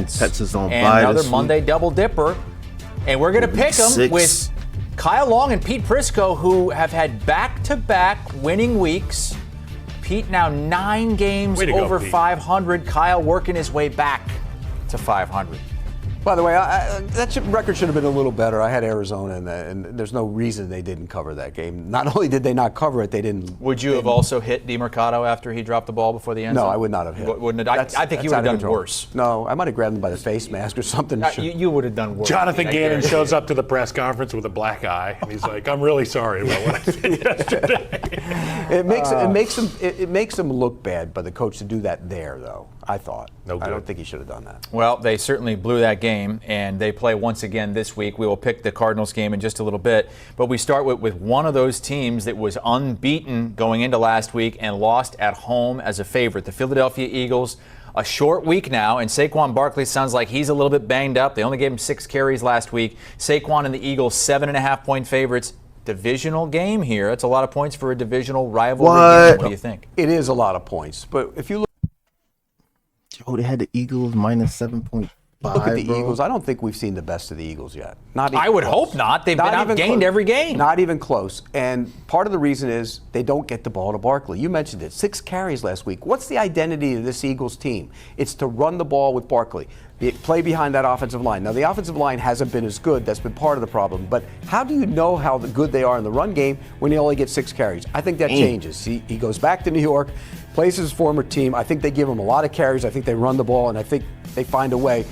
Pets is on and bye another this week. Monday double dipper. And we're going to pick them 6. with Kyle Long and Pete Prisco, who have had back-to-back winning weeks. Pete now 9 games over 500. Kyle working his way back to 500. By the way, that record should have been a little better. I had Arizona in that, and there's no reason they didn't cover that game. Not only did they not cover it, they didn't. Would you have also hit DeMercado after he dropped the ball before the end zone? No, I would not have hit. Wouldn't it? I think you would have done worse. No, I might have grabbed him by the face mask or something. You would have done worse. Jonathan Gannon shows up to the press conference with a black eye, and he's like, "I'm really sorry about what I said yesterday." It makes him look bad, but the coach to do that there, though, I thought. No good. I don't think he should have done that. Well, they certainly blew that game, and they play once again this week. We will pick the Cardinals game in just a little bit, but we start with one of those teams that was unbeaten going into last week and lost at home as a favorite, the Philadelphia Eagles. A short week now, and Saquon Barkley sounds like he's a little bit banged up. They only gave him 6 carries last week. Saquon and the Eagles, 7.5-point favorites. Divisional game here. That's a lot of points for a divisional rivalry game. What do you think? It is a lot of points, but if you They had the Eagles minus 7.5. look at the Eagles, I don't think we've seen the best of the Eagles yet. Not even I would close. hope not. They've been even outgained close. every game. Not even close. And part of the reason is they don't get the ball to Barkley. You mentioned it. 6 carries last week. What's the identity of this Eagles team? It's to run the ball with Barkley. Play behind that offensive line. Now, the offensive line hasn't been as good. That's been part of the problem. But how do you know how good they are in the run game when you only get 6 carries? I think that changes. He goes back to New York, plays his former team. I think they give him a lot of carries. I think they run the ball, and I think they find a way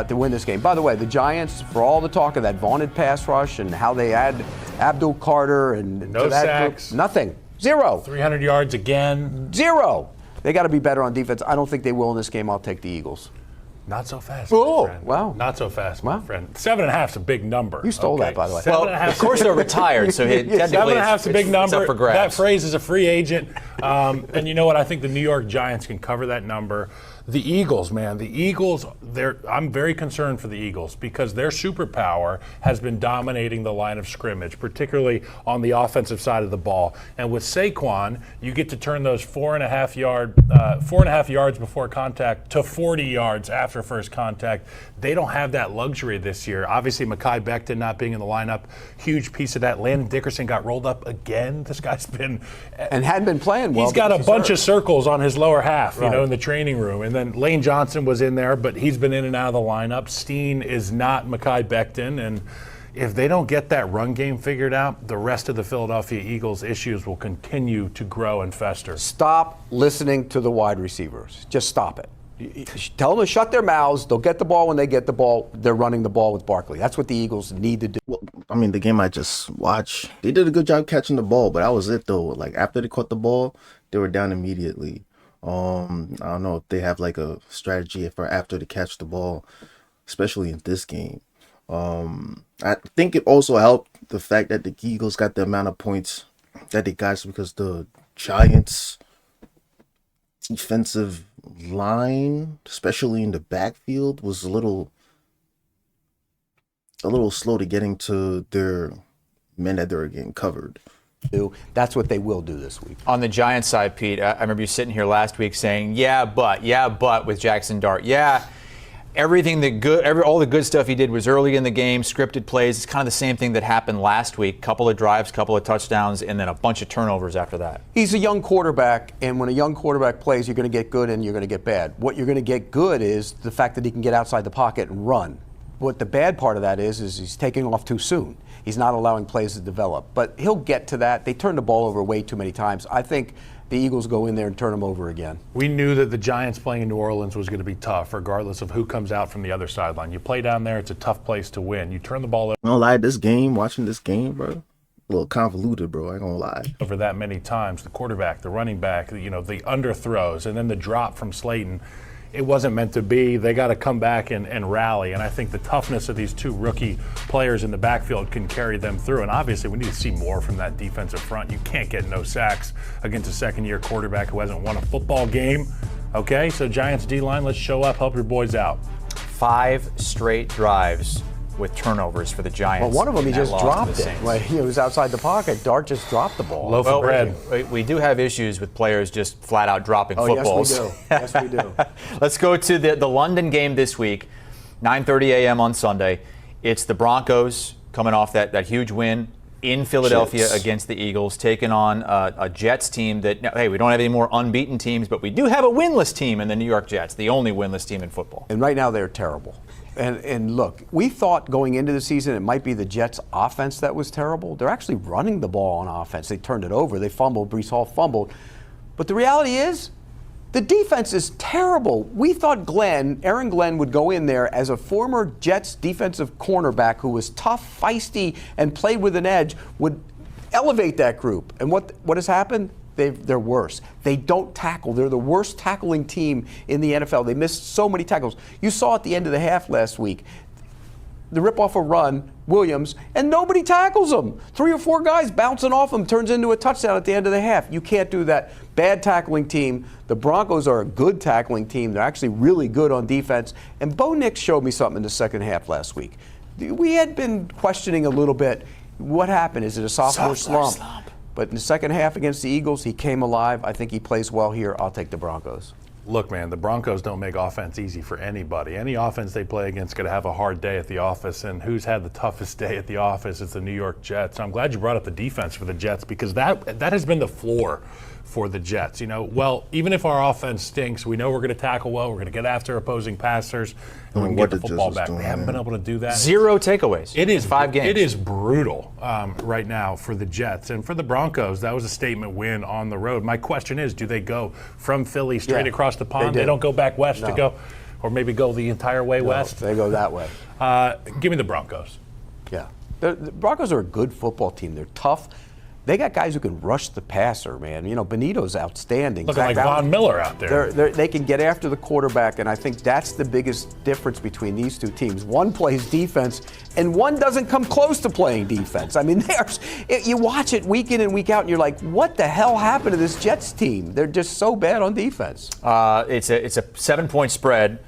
to win this game. By the way, the Giants, for all the talk of that vaunted pass rush and how they add Abdul Carter and No to that sacks. group, nothing. 0. 300 yards again. 0. They got to be better on defense. I don't think they will in this game. I'll take the Eagles. Not so fast, Oh, my friend. wow. Not so fast, my Wow. friend. 7.5 is a big number. You stole that, by the way. Well, of course they're retired, so technically 7.5 is a big it's number. up for grabs. That phrase is a free agent. And you know what? I think the New York Giants can cover that number. The Eagles, man, I'm very concerned for the Eagles because their superpower has been dominating the line of scrimmage, particularly on the offensive side of the ball. And with Saquon, you get to turn those 4.5 yards before contact to 40 yards after first contact. They don't have that luxury this year. Obviously, Mekhi Becton not being in the lineup, huge piece of that. Landon Dickerson got rolled up again. This guy's been And hadn't been playing well. He's got a bunch of circles on his lower half, Right. in the training room. And then Lane Johnson was in there, but he's been in and out of the lineup. Steen is not Mekhi Becton. And if they don't get that run game figured out, the rest of the Philadelphia Eagles' issues will continue to grow and fester. Stop listening to the wide receivers. Just stop it. Tell them to shut their mouths. They'll get the ball when they get the ball. They're running the ball with Barkley. That's what the Eagles need to do. Well, I mean, the game I just watched, they did a good job catching the ball, but that was it, though. Like, after they caught the ball, they were down immediately. I don't know if they have, like, a strategy for after they catch the ball, especially in this game. I think it also helped the fact that the Eagles got the amount of points that they got because the Giants' defensive line, especially in the backfield, was a little slow to getting to their men that they were getting covered. That's what they will do this week. On the Giants side, Pete, I remember you sitting here last week saying, yeah, but with Jackson Dart. Yeah, all the good stuff he did was early in the game, scripted plays. It's kind of the same thing that happened last week. Couple of drives, couple of touchdowns, and then a bunch of turnovers after that. He's a young quarterback, and when a young quarterback plays, you're going to get good and you're going to get bad. What you're going to get good is the fact that he can get outside the pocket and run. What the bad part of that is he's taking off too soon. He's not allowing plays to develop. But he'll get to that. They turn the ball over way too many times. I think the Eagles go in there and turn them over again. We knew that the Giants playing in New Orleans was going to be tough, regardless of who comes out from the other sideline. You play down there, it's a tough place to win. You turn the ball I don't lie, watching this game, bro, a little convoluted, bro. I ain't gonna lie. over that many times, the quarterback, the running back, the underthrows, and then the drop from Slayton. It wasn't meant to be. They got to come back and rally. And I think the toughness of these two rookie players in the backfield can carry them through. And obviously, we need to see more from that defensive front. You can't get no sacks against a second-year quarterback who hasn't won a football game. Okay, so Giants D-line, let's show up, help your boys out. 5 straight drives with turnovers for the Giants. Well, one of them he in that just loss to dropped the it. Saints. Like, he was outside the pocket. Dart just dropped the ball. Loaf of bread. We do have issues with players just flat out dropping Oh, footballs. yes, we do. Yes, we do. Let's go to the London game this week. 9:30 a.m. on Sunday. It's the Broncos coming off that huge win in Philadelphia Jets against the Eagles, taking on a Jets team that, hey, we don't have any more unbeaten teams, but we do have a winless team in the New York Jets, the only winless team in football. And right now they're terrible. And look, we thought going into the season it might be the Jets' offense that was terrible. They're actually running the ball on offense. They turned it over. They fumbled. Breece Hall fumbled. But the reality is, the defense is terrible. We thought Aaron Glenn would go in there as a former Jets defensive cornerback who was tough, feisty, and played with an edge, would elevate that group. And what has happened? They're worse. They don't tackle. They're the worst tackling team in the NFL. They missed so many tackles. You saw at the end of the half last week, the rip off a run, Williams, and nobody tackles him. 3 or 4 guys bouncing off him turns into a touchdown at the end of the half. You can't do that. Bad tackling team. The Broncos are a good tackling team. They're actually really good on defense. And Bo Nix showed me something in the second half last week. We had been questioning a little bit what happened. Is it a sophomore slump? But in the second half against the Eagles, he came alive. I think he plays well here. I'll take the Broncos. Look, man, the Broncos don't make offense easy for anybody. Any offense they play against is going to have a hard day at the office, and who's had the toughest day at the office? It's the New York Jets. I'm glad you brought up the defense for the Jets because that has been the floor for the Jets. Well, even if our offense stinks, we know we're going to tackle well, we're going to get after opposing passers, and we can get the football back. They haven't been able to do that. 0 takeaways. It is 5 games. It is brutal right now for the Jets. And for the Broncos, that was a statement win on the road. My question is, do they go from Philly straight across the pond? They don't go back west to go, or maybe go the entire way west? They go that way. Give me the Broncos. Yeah. The Broncos are a good football team. They're tough. They got guys who can rush the passer, man. Benito's outstanding. Looking like Von Miller out there. They can get after the quarterback, and I think that's the biggest difference between these two teams. One plays defense, and one doesn't come close to playing defense. I mean, you watch it week in and week out, and you're like, what the hell happened to this Jets team? They're just so bad on defense. It's a 7-point spread.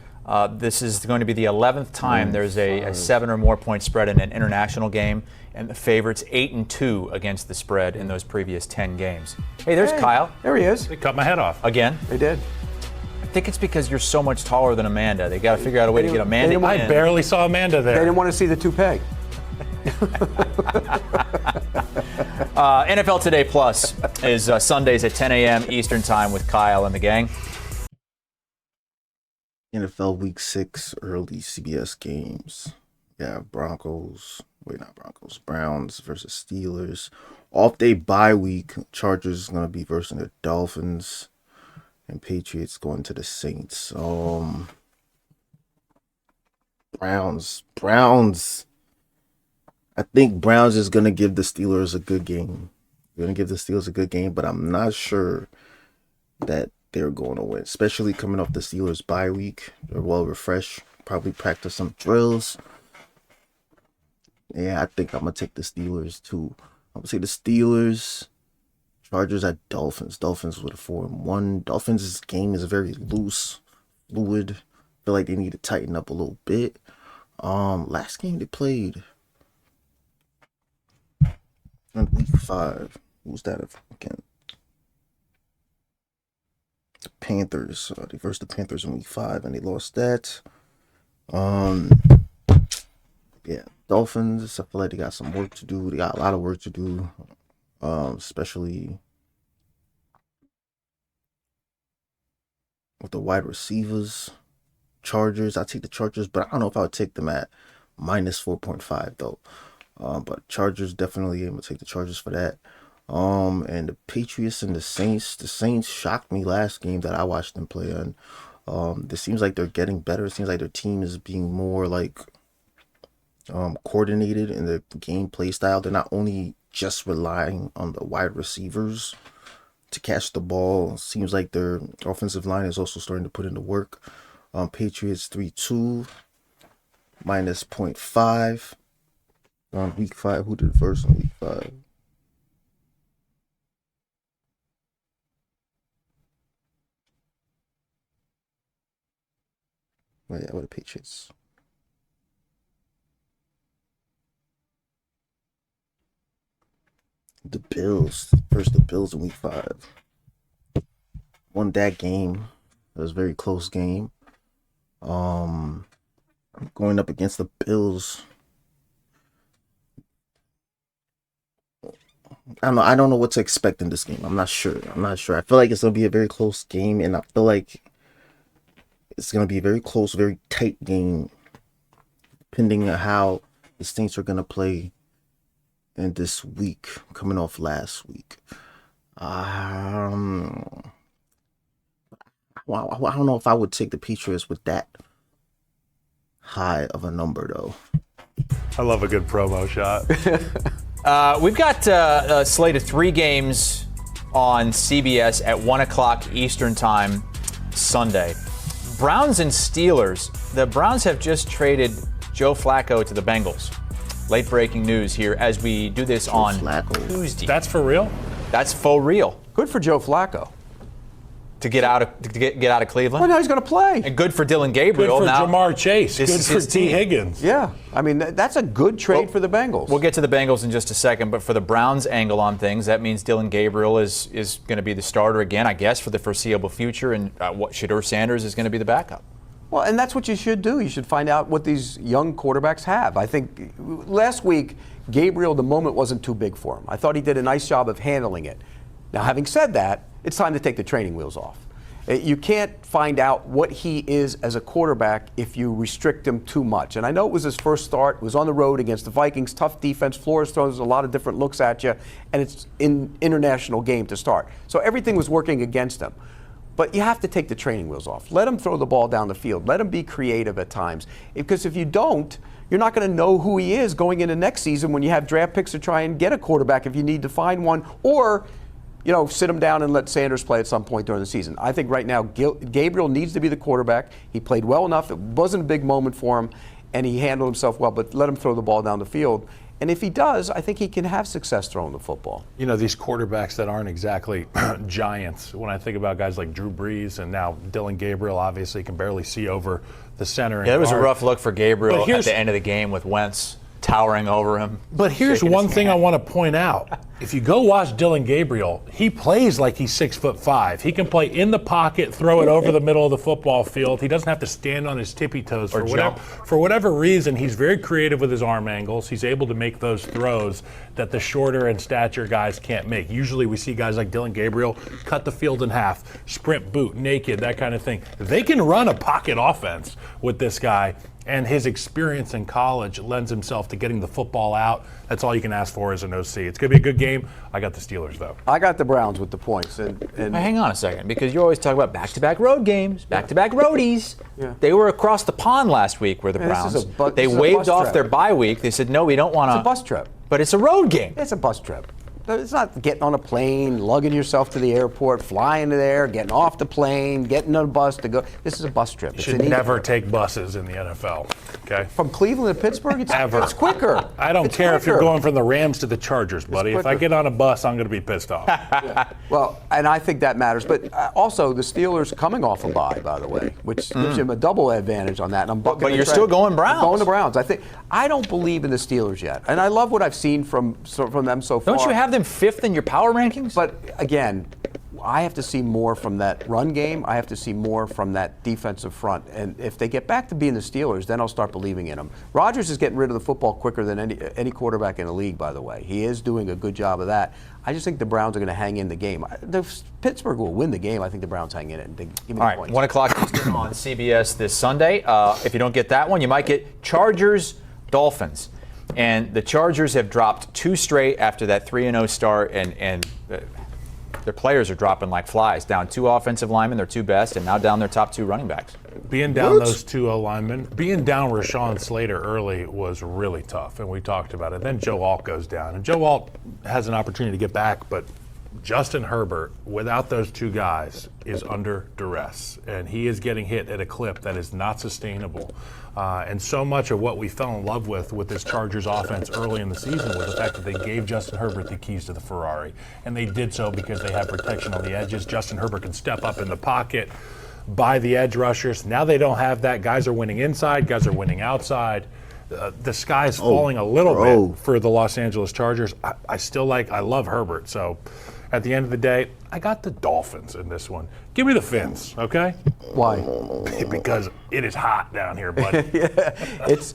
This is going to be the 11th time there's a 7 or more point spread in an international game, and the favorites 8-2 against the spread in those previous 10 games. Hey, there's Kyle. There he is. They cut my head off. Again. They did. I think it's because you're so much taller than Amanda. They got to figure out a way to get Amanda in. I barely saw Amanda there. They didn't want to see the toupee. NFL Today Plus is Sundays at 10 a.m. Eastern Time with Kyle and the gang. NFL Week 6 early CBS games. Yeah, Browns versus Steelers. Off day bye week, Chargers is going to be versus the Dolphins, and Patriots going to the Saints. Browns. I think Browns is going to give the Steelers a good game. They're going to give the Steelers a good game, but I'm not sure that they're going to win, especially coming off the Steelers bye week. They're well refreshed, probably practice some drills. Yeah, I think I'm going to take the Steelers too. I'm going to say the Steelers. Chargers at Dolphins. Dolphins with a 4-1. Dolphins' game is very loose, fluid. Feel like they need to tighten up a little bit. Last game they played in week 5. Who was that again? The Panthers. They versed the Panthers in week 5 and they lost that. Yeah, Dolphins. I feel like they got some work to do. They got a lot of work to do, especially with the wide receivers. Chargers. I take the Chargers, but I don't know if I would take them at minus 4.5 though. But Chargers definitely. I'm gonna take the Chargers for that. And the Patriots and the Saints. The Saints shocked me last game that I watched them play on. It seems like they're getting better. It seems like their team is being more like coordinated in the game play style. They're not only just relying on the wide receivers to catch the ball. It seems like their offensive line is also starting to put in the work. Patriots 3-2 minus 0.5 on week 5. Who did first on week 5? Oh yeah, what the Patriots. The Bills. First, the Bills in week 5. Won that game. It was a very close game. going up against the Bills. I don't know what to expect in this game. I'm not sure. I feel like it's gonna be a very close game, and I feel like it's gonna be a very close, very tight game, depending on how the Saints are gonna play in this week, coming off last week. Well, I don't know if I would take the Patriots with that high of a number, though. I love a good promo shot. We've got a slate of 3 games on CBS at 1 o'clock Eastern Time Sunday. Browns and Steelers. The Browns have just traded Joe Flacco to the Bengals. Late breaking news here as we do this on Tuesday. That's for real? That's faux real. Good for Joe Flacco. To get out of Cleveland. Well, now he's going to play. And good for Dylan Gabriel. Good for now, Jamar Chase. this Good is for his T. team. Higgins. Yeah, I mean that's a good trade for the Bengals. We'll get to the Bengals in just a second, but for the Browns angle on things, that means Dylan Gabriel is going to be the starter again, I guess, for the foreseeable future, and Shedeur Sanders is going to be the backup. Well, and that's what you should do. You should find out what these young quarterbacks have. I think last week, Gabriel, the moment wasn't too big for him. I thought he did a nice job of handling it. Now, having said that, it's time to take the training wheels off. You can't find out what he is as a quarterback if you restrict him too much. And I know it was his first start. It was on the road against the Vikings. Tough defense. Flores throws a lot of different looks at you. And it's an international game to start. So everything was working against him. But you have to take the training wheels off. Let him throw the ball down the field. Let him be creative at times. Because if you don't, you're not going to know who he is going into next season when you have draft picks to try and get a quarterback if you need to find one. Or sit him down and let Sanders play at some point during the season. I think right now Gabriel needs to be the quarterback. He played well enough. It wasn't a big moment for him, and he handled himself well, but let him throw the ball down the field. And if he does, I think he can have success throwing the football. These quarterbacks that aren't exactly giants, when I think about guys like Drew Brees and now Dylan Gabriel, obviously can barely see over the center. Yeah, it was a rough look for Gabriel at the end of the game with Wentz towering over him. But here's one thing I want to point out. If you go watch Dylan Gabriel, he plays like he's 6'5". He can play in the pocket, throw it over the middle of the football field. He doesn't have to stand on his tippy toes for whatever reason. He's very creative with his arm angles. He's able to make those throws that the shorter in stature guys can't make. Usually we see guys like Dylan Gabriel cut the field in half, sprint boot, naked, that kind of thing. They can run a pocket offense with this guy. And his experience in college lends himself to getting the football out. That's all you can ask for as an OC. It's going to be a good game. I got the Steelers, though. I got the Browns with the points. And hang on a second, because you always talk about back-to-back road games, back-to-back roadies. Yeah. They were across the pond last week, were the Browns. They waved off their bye week. They said, no, we don't want to. It's a bus trip. But it's a road game. It's a bus trip. It's not getting on a plane, lugging yourself to the airport, flying there, getting off the plane, getting on a bus to go. This is a bus trip. You should never take buses in the NFL, okay? From Cleveland to Pittsburgh, it's quicker. I don't care if you're going from the Rams to the Chargers, buddy. If I get on a bus, I'm going to be pissed off. Yeah. Well, and I think that matters. But also, the Steelers coming off a bye, by the way, which gives them a double advantage on that. And but you're still going Browns. I'm going the Browns. I don't believe in the Steelers yet. And I love what I've seen from them so far. Don't you have them 5th in your power rankings? But again, I have to see more from that run game. I have to see more from that defensive front. And if they get back to being the Steelers, then I'll start believing in them. Rodgers is getting rid of the football quicker than any quarterback in the league, by the way. He is doing a good job of that. I just think the Browns are going to hang in the game. Pittsburgh will win the game. I think the Browns hang in it. Give me the points. 1 o'clock Eastern on CBS this Sunday. If you don't get that one, you might get Chargers-Dolphins. And the Chargers have dropped 2 straight after that 3-0 start, and their players are dropping like flies. Down 2 offensive linemen, their 2 best, and now down their top 2 running backs. Being down those 2 linemen, being down Rashawn Slater early was really tough, and we talked about it. Then Joe Alt goes down, and Joe Alt has an opportunity to get back, but Justin Herbert, without those 2 guys, is under duress, and he is getting hit at a clip that is not sustainable. And so much of what we fell in love with this Chargers offense early in the season was the fact that they gave Justin Herbert the keys to the Ferrari. And they did so because they had protection on the edges. Justin Herbert can step up in the pocket, by the edge rushers. Now they don't have that. Guys are winning inside, guys are winning outside. The sky is falling a little bit for the Los Angeles Chargers. I love Herbert. So at the end of the day, I got the Dolphins in this one. Give me the Fins, okay? Why? Because it is hot down here, buddy. It's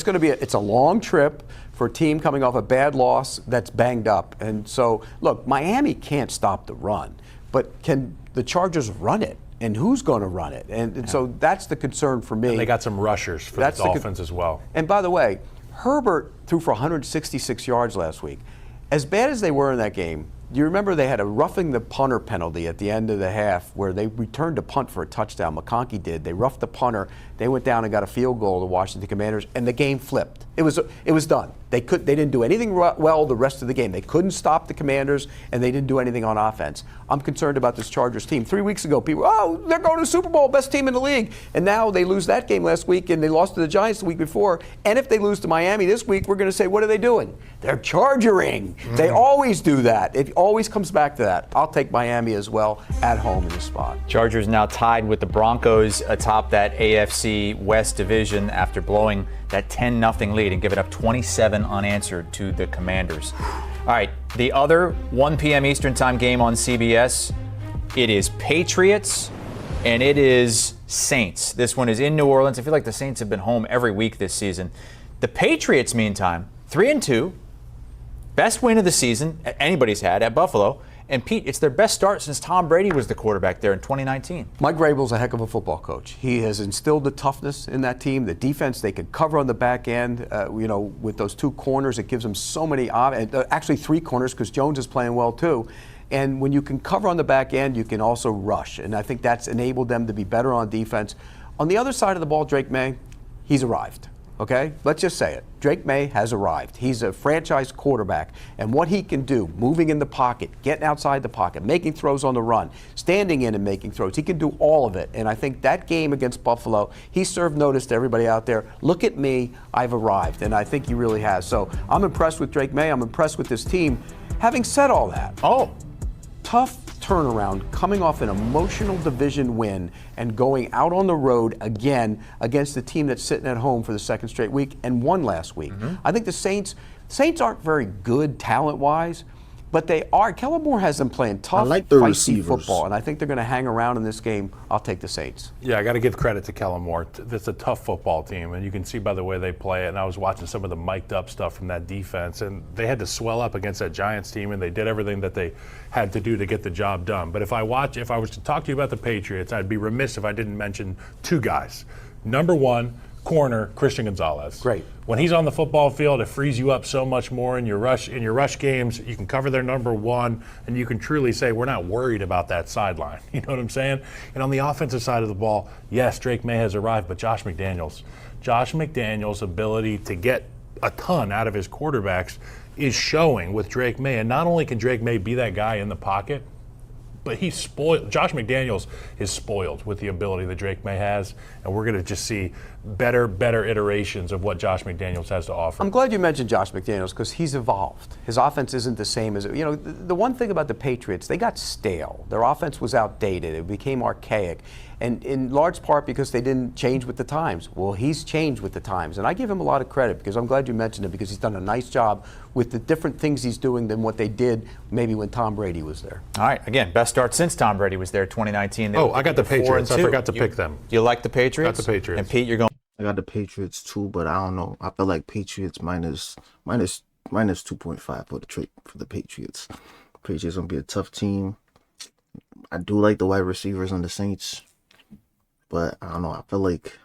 going to be it's a long trip for a team coming off a bad loss that's banged up. And so, look, Miami can't stop the run, but can the Chargers run it? And who's going to run it? And so that's the concern for me. And they got some rushers for the Dolphins as well. And by the way, Herbert threw for 166 yards last week. As bad as they were in that game, do you remember they had a roughing the punter penalty at the end of the half where they returned a punt for a touchdown? McConkey did. They roughed the punter. They went down and got a field goal, the Washington Commanders, and the game flipped. It was done. They didn't do anything well the rest of the game. They couldn't stop the Commanders, and they didn't do anything on offense. I'm concerned about this Chargers team. 3 weeks ago, people, they're going to the Super Bowl, best team in the league. And now they lose that game last week, and they lost to the Giants the week before. And if they lose to Miami this week, we're going to say, what are they doing? They're chargering. They always do that. It always comes back to that. I'll take Miami as well at home in this spot. Chargers now tied with the Broncos atop that AFC West division after blowing that 10-0 lead and giving up 27 unanswered to the Commanders. All right, the other 1 p.m. Eastern Time game on CBS, it is Patriots and it is Saints. This one is in New Orleans. I feel like the Saints have been home every week this season. The Patriots, meantime, 3-2, best win of the season anybody's had at Buffalo. And Pete, it's their best start since Tom Brady was the quarterback there in 2019. Mike Vrabel's a heck of a football coach. He has instilled the toughness in that team. The defense, they can cover on the back end. With those two corners, it gives them so many, actually 3 corners because Jones is playing well too. And when you can cover on the back end, you can also rush. And I think that's enabled them to be better on defense. On the other side of the ball, Drake May, he's arrived. Okay? Let's just say it. Drake May has arrived. He's a franchise quarterback. And what he can do, moving in the pocket, getting outside the pocket, making throws on the run, standing in and making throws, he can do all of it. And I think that game against Buffalo, he served notice to everybody out there. Look at me, I've arrived. And I think he really has. So I'm impressed with Drake May. I'm impressed with this team. Having said all that, tough turnaround coming off an emotional division win and going out on the road again against the team that's sitting at home for the second straight week and won last week. I think the Saints aren't very good talent-wise, but they are. Kellen Moore has them playing tough, I like the feisty receivers. football, and I think they're going to hang around in this game. I'll take the Saints. Yeah, I got to give credit to Kellen Moore. That's a tough football team, and you can see by the way they play it. And I was watching some of the mic'd up stuff from that defense, and they had to swell up against that Giants team, and they did everything that they had to do to get the job done. But if I was to talk to you about the Patriots, I'd be remiss if I didn't mention 2 guys. Number 1, corner Christian Gonzalez. Great. When he's on the football field, it frees you up so much more in your rush games. You can cover their number 1, and you can truly say we're not worried about that sideline. You know what I'm saying? And on the offensive side of the ball, yes, Drake May has arrived, but Josh McDaniels' ability to get a ton out of his quarterbacks is showing with Drake May. And not only can Drake May be that guy in the pocket, but he's spoiled. Josh McDaniels is spoiled with the ability that Drake May has, and we're going to just see better iterations of what Josh McDaniels has to offer. I'm glad you mentioned Josh McDaniels because he's evolved. His offense isn't the same as the one thing about the Patriots, they got stale. Their offense was outdated. It became archaic. And in large part because they didn't change with the times. Well, he's changed with the times. And I give him a lot of credit because I'm glad you mentioned it because he's done a nice job with the different things he's doing than what they did maybe when Tom Brady was there. All right, again, best start since Tom Brady was there, 2019. I got the Patriots. I forgot to pick them. Do you like the Patriots? Got the Patriots. And Pete, you're going. I got the Patriots too, but I don't know. I feel like Patriots minus 2.5 for the Patriots. Patriots gonna be a tough team. I do like the wide receivers on the Saints, but I don't know. I feel like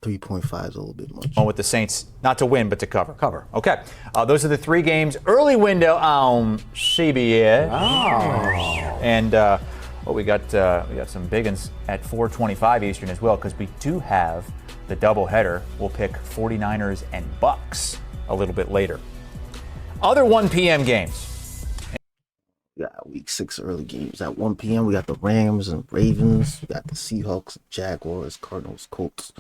3.5 is a little bit much. On with the Saints, not to win, but to cover. Cover. Okay. Those are the 3 games. Early window on CBS. And we got some big ones at 4:25 Eastern as well because we do have the doubleheader. We'll pick 49ers and Bucks a little bit later. Other 1 p.m. games. We got week 6 early games at 1 p.m. We got the Rams and Ravens. We got the Seahawks, Jaguars, Cardinals, Colts,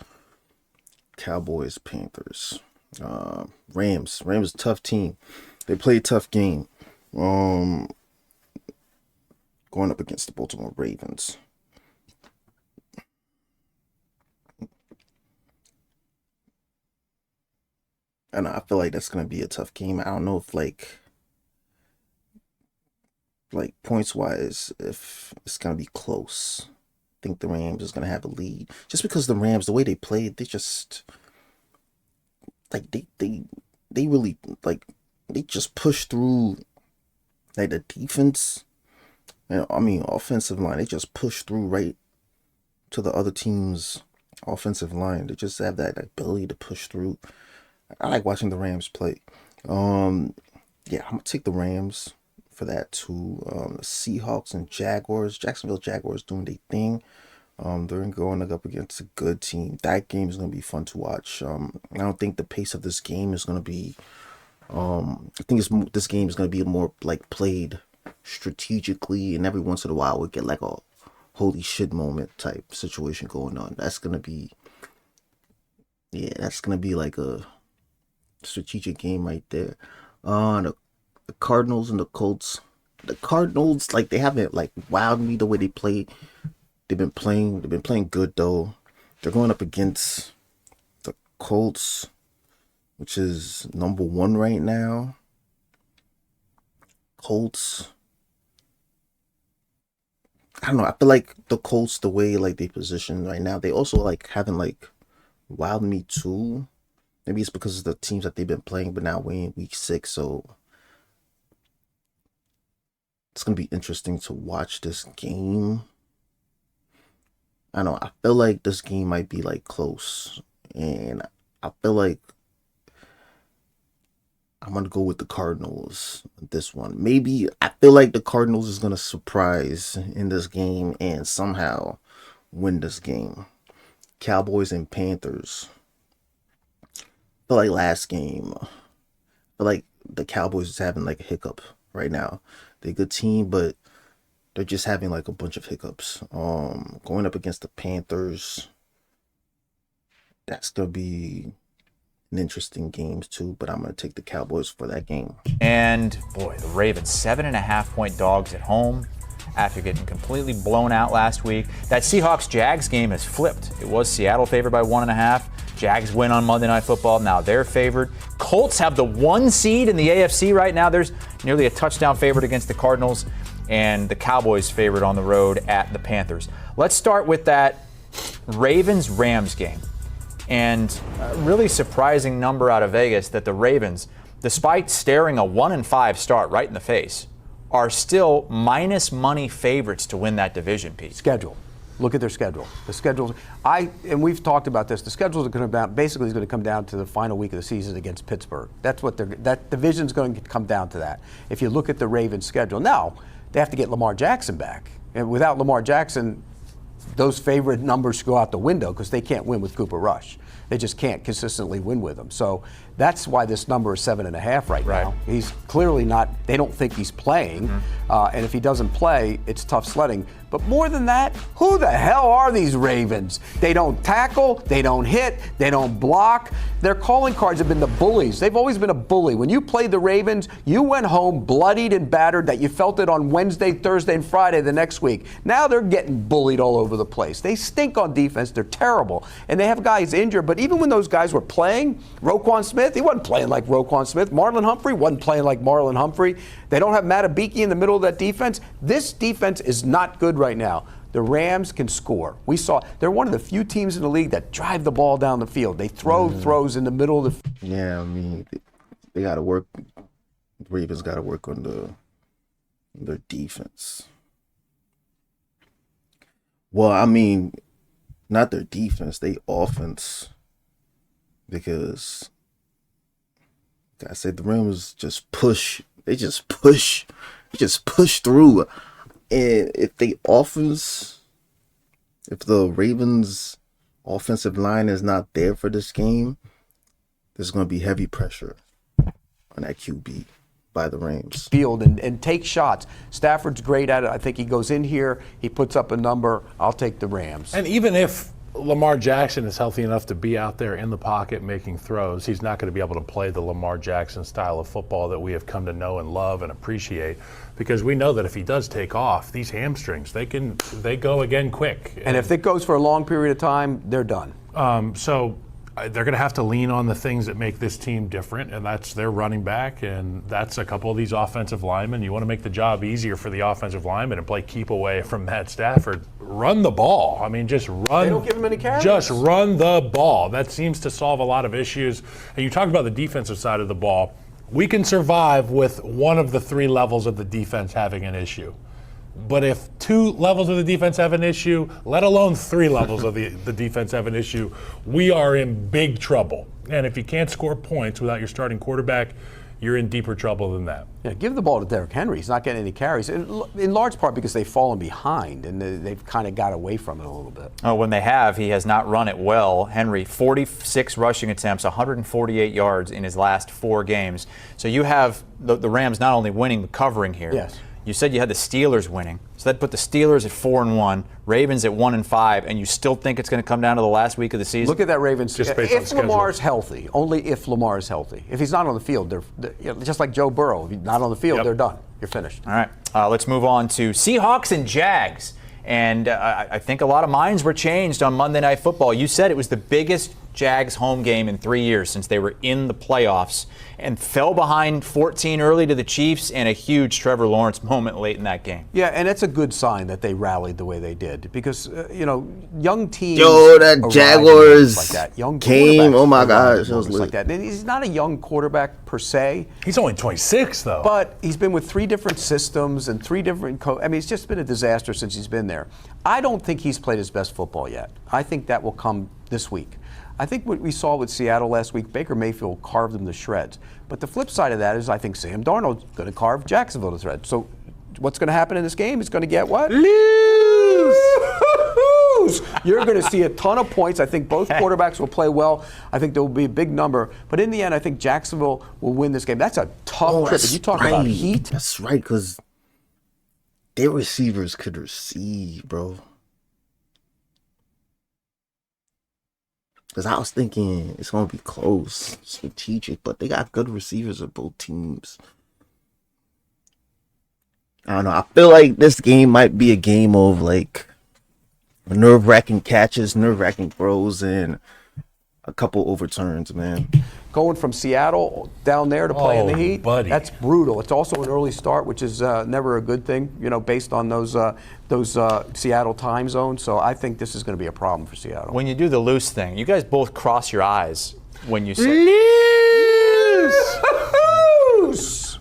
Cowboys, Panthers. Rams is a tough team. They play a tough game. Going up against the Baltimore Ravens. And I feel like that's going to be a tough game. I don't know if like points wise, if it's gonna be close. I think the Rams is gonna have a lead. Just because the Rams, the way they played, they just like they really like they just push through like the defense. I mean offensive line, they just push through right to the other team's offensive line. They just have that ability to push through. I like watching the Rams play. Yeah, I'm gonna take the Rams for that too. The Seahawks and Jaguars. Jacksonville Jaguars doing their thing. They're going up against a good team. That game is gonna be fun to watch. I don't think the pace of this game is gonna be. I think this game is gonna be more like played strategically, and every once in a while we get like a holy shit moment type situation going on. That's gonna be. Yeah, that's gonna be like a strategic game right there. The Cardinals and the Colts. The Cardinals, like they haven't like wowed me the way they play. They've been playing good though. They're going up against the Colts, which is number 1 right now. Colts. I don't know. I feel like the Colts, the way like they position right now, they also like haven't like wowed me too. Maybe it's because of the teams that they've been playing, but now we're in week 6, so it's gonna be interesting to watch this game. I don't know. I feel like this game might be like close, and I feel like I'm gonna go with the Cardinals with this one. Maybe I feel like the Cardinals is gonna surprise in this game and somehow win this game. Cowboys and Panthers. I feel like last game, I feel like the Cowboys is having like a hiccup right now. They're a good team, but they're just having like a bunch of hiccups. Going up against the Panthers, that's gonna be an interesting game too. But I'm gonna take the Cowboys for that game. And boy, the Ravens 7.5-point dogs at home after getting completely blown out last week. That Seahawks-Jags game has flipped. It was Seattle favored by 1.5. Jags win on Monday Night Football. Now they're favored. Colts have the 1 seed in the AFC right now. There's nearly a touchdown favorite against the Cardinals, and the Cowboys favored on the road at the Panthers. Let's start with that Ravens-Rams game. And a really surprising number out of Vegas that the Ravens, despite staring a 1-5 start right in the face, are still minus money favorites to win that division, Pete. Schedule. Look at their schedule. The schedules. And we've talked about this. The schedules are going to basically is going to come down to the final week of the season against Pittsburgh. That's what that division's going to come down to that. If you look at the Ravens schedule now, they have to get Lamar Jackson back, and without Lamar Jackson, those favorite numbers go out the window because they can't win with Cooper Rush. They just can't consistently win with him. So that's why this number is 7.5 right now. He's clearly not. They don't think he's playing, and if he doesn't play, it's tough sledding. But more than that, who the hell are these Ravens? They don't tackle, they don't hit, they don't block. Their calling cards have been the bullies. They've always been a bully. When you played the Ravens, you went home bloodied and battered that you felt it on Wednesday, Thursday, and Friday the next week. Now they're getting bullied all over the place. They stink on defense. They're terrible. And they have guys injured. But even when those guys were playing, Roquan Smith, he wasn't playing like Roquan Smith. Marlon Humphrey wasn't playing like Marlon Humphrey. They don't have Matabiki in the middle of that defense. This defense is not good right now. The Rams can score. We saw they're one of the few teams in the league that drive the ball down the field. They throw throws in the middle of the field. Yeah, I mean, they got to work. The Ravens got to work on their defense. Well, I mean, not their defense, they offense. Because, like I said, the Rams just push. They just push. They just push through. And if the Ravens' offensive line is not there for this game, there's going to be heavy pressure on that QB by the Rams. Field and take shots. Stafford's great at it. I think he goes in here, he puts up a number. I'll take the Rams. And even if Lamar Jackson is healthy enough to be out there in the pocket making throws, he's not going to be able to play the Lamar Jackson style of football that we have come to know and love and appreciate, because we know that if he does take off, these hamstrings, they go again quick. And if it goes for a long period of time, they're done. So they're going to have to lean on the things that make this team different, and that's their running back, and that's a couple of these offensive linemen. You want to make the job easier for the offensive linemen and play keep away from Matt Stafford. Run the ball. I mean, just run. They don't give him any carries. Just run the ball. That seems to solve a lot of issues. And you talked about the defensive side of the ball. We can survive with one of the 3 levels of the defense having an issue. But if 2 levels of the defense have an issue, let alone 3 levels of the defense have an issue, we are in big trouble. And if you can't score points without your starting quarterback, you're in deeper trouble than that. Yeah, give the ball to Derrick Henry. He's not getting any carries, in large part because they've fallen behind and they've kind of got away from it a little bit. Oh, when they have, he has not run it well. Henry, 46 rushing attempts, 148 yards in his last 4 games. So you have the Rams not only winning but covering here. Yes. You said you had the Steelers winning. So that put the Steelers at 4-1, Ravens at 1-5, and you still think it's going to come down to the last week of the season? Look at that Ravens. Just based on if schedule. Lamar's healthy, only if Lamar's healthy. If he's not on the field, they're just like Joe Burrow. If he's not on the field, Yep. they're done. You're finished. All right, let's move on to Seahawks and Jags. And I think a lot of minds were changed on Monday Night Football. You said it was the biggest Jags home game in 3 years since they were in the playoffs and fell behind 14 early to the Chiefs and a huge Trevor Lawrence moment late in that game. Yeah, and it's a good sign that they rallied the way they did because, young teams. Yo, that arrive in Jaguars games like that. Young game, quarterbacks oh my arrive in gosh, it was moments lit. like that. And he's not a young quarterback per se, He's only 26, though. but he's been with 3 different systems and 3 different it's just been a disaster since he's been there. I don't think he's played his best football yet. I think that will come this week. I think what we saw with Seattle last week, Baker Mayfield carved them to shreds. But the flip side of that is I think Sam Darnold's going to carve Jacksonville to shreds. So what's going to happen in this game? He's going to get what? Lose! You're going to see a ton of points. I think both quarterbacks will play well. I think there will be a big number. But in the end, I think Jacksonville will win this game. That's a tough trip. And you talk about heat. That's right, because their receivers could receive, bro. Because I was thinking it's going to be close, strategic, but they got good receivers at both teams. I don't know. I feel like this game might be a game of like nerve-wracking catches, nerve-wracking throws, and a couple overturns, man. Going from Seattle down there to play in the heat, buddy. that's brutal. It's also an early start, which is never a good thing, based on those Seattle time zones. So I think this is going to be a problem for Seattle. When you do the loose thing, you guys both cross your eyes when you say Loose!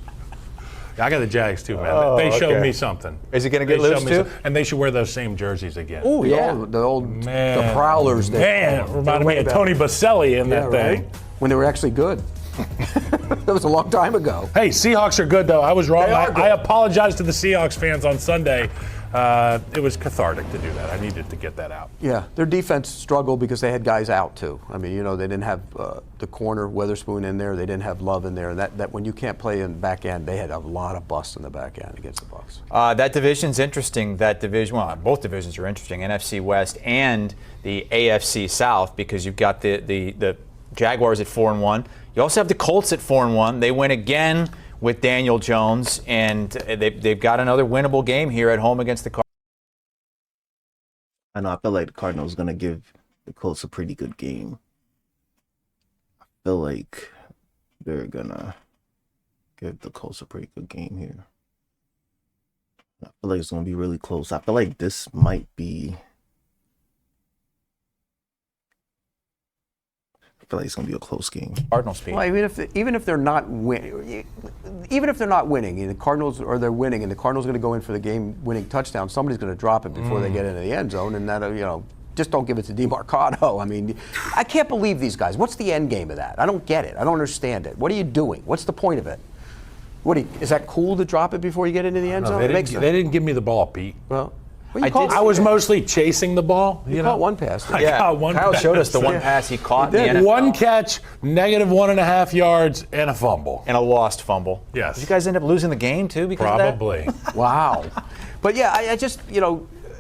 I got the Jags, too, man. They showed okay. me something. Is it gonna get They showed loose, me too? some- and they should wear those same jerseys again. Oh, yeah. the Prowlers. Man, reminded me of Tony Baselli in that thing. Right? When they were actually good. That was a long time ago. Hey, Seahawks are good, though. I was wrong. They are good. I apologize to the Seahawks fans on Sunday. It was cathartic to do that. I needed to get that out. Yeah, their defense struggled because they had guys out too. I mean, they didn't have the corner Weatherspoon in there. They didn't have Love in there. That when you can't play in back end, they had a lot of busts in the back end against the Bucs. that division's interesting. That division, well, both divisions are interesting, NFC West and the AFC South, because you've got the Jaguars at 4-1. You also have the Colts at 4-1. They win again with Daniel Jones, and they've got another winnable game here at home against the Cardinals. I know. I feel like the Cardinals going to give the Colts a pretty good game. I feel like they're going to give the Colts a pretty good game here. I feel like it's going to be really close. I feel like this might be... I feel like it's going to be a close game. Cardinals speed. Well, even if they're not winning, and the Cardinals or they're winning, and the Cardinals are going to go in for the game-winning touchdown, somebody's going to drop it before they get into the end zone, and that just don't give it to DeMarcado. I mean, I can't believe these guys. What's the end game of that? I don't get it. I don't understand it. What are you doing? What's the point of it? Is that cool to drop it before you get into the end zone? They It makes they didn't give me the ball, Pete. well, I did- I was mostly chasing the ball. You caught one pass. I Yeah, got one Kyle pass. showed us the one pass he caught in the NFL. One catch, -1.5 yards, and a fumble. And a lost fumble. Yes. Did you guys end up losing the game, too, because of that? Probably. Wow. But yeah, I just,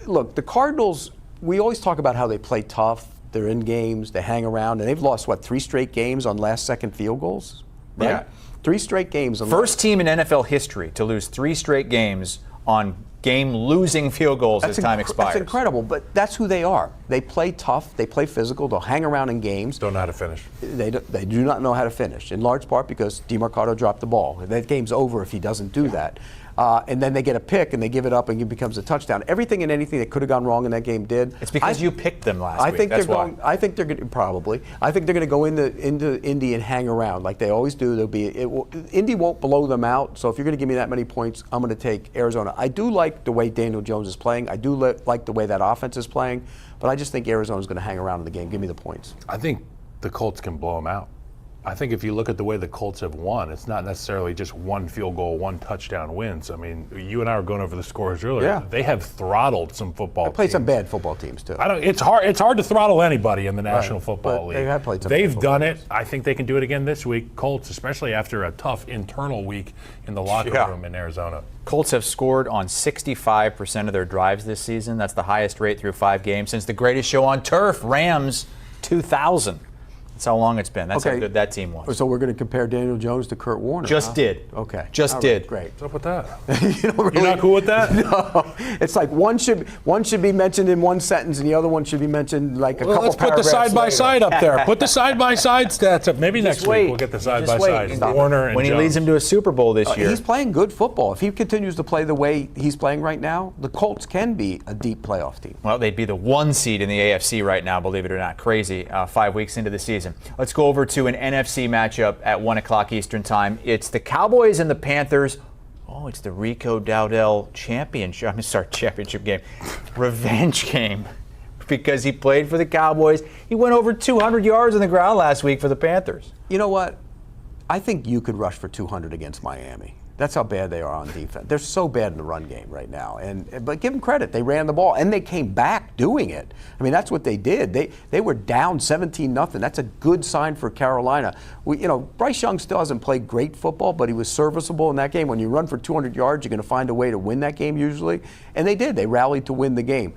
look, the Cardinals, we always talk about how they play tough. They're in games, they hang around, and they've lost, 3 straight games on last-second field goals? Right? Yeah. 3 straight games. On First team in NFL history to lose 3 straight games on game-losing field goals as time expires. That's incredible, but that's who they are. They play tough. They play physical. They'll hang around in games. Don't know how to finish. They do not know how to finish, in large part because DeMarcado dropped the ball. That game's over if he doesn't do that. And then they get a pick and they give it up and it becomes a touchdown. Everything and anything that could have gone wrong in that game did. It's because you picked them last week. That's why. I think they're going to probably. I think they're going to go into Indy and hang around like they always do. Indy won't blow them out. So if you're going to give me that many points, I'm going to take Arizona. I do like the way Daniel Jones is playing. I do like the way that offense is playing. But I just think Arizona's going to hang around in the game. Give me the points. I think the Colts can blow them out. I think if you look at the way the Colts have won, it's not necessarily just one field goal, one touchdown wins. I mean, you and I were going over the scores earlier. Yeah. They have throttled some football teams. Played some bad football teams too. It's hard to throttle anybody in the National Football but League. they have played some They've bad done it. I think they can do it again this week. Colts, especially after a tough internal week in the locker room in Arizona. Colts have scored on 65% of their drives this season. That's the highest rate through 5 games since the greatest show on turf, Rams 2000. That's how long it's been. That's how good that team was. So we're going to compare Daniel Jones to Kurt Warner. Just did. Okay. Just All right, did. Great. What's up with that? You're not cool with that? No. It's like one should be mentioned in one sentence and the other one should be mentioned like a couple let's put the paragraphs side-by-side up there. Put the side-by-side stats up. Maybe next week we'll get the side-by-side. Warner and when he Jones. leads him to a Super Bowl this year. He's playing good football. If he continues to play the way he's playing right now, the Colts can be a deep playoff team. Well, they'd be the 1 seed in the AFC right now, believe it or not. Crazy, 5 weeks into the season. Let's go over to an NFC matchup at 1 o'clock Eastern time. It's the Cowboys and the Panthers. Oh, it's the Rico Dowdell championship game. Revenge game. Because he played for the Cowboys. He went over 200 yards on the ground last week for the Panthers. You know what? I think you could rush for 200 against Miami. That's how bad they are on defense. They're so bad in the run game right now. But give them credit. They ran the ball, and they came back doing it. I mean, that's what they did. They were down 17-0. That's a good sign for Carolina. Bryce Young still hasn't played great football, but he was serviceable in that game. When you run for 200 yards, you're going to find a way to win that game usually. And they did. They rallied to win the game.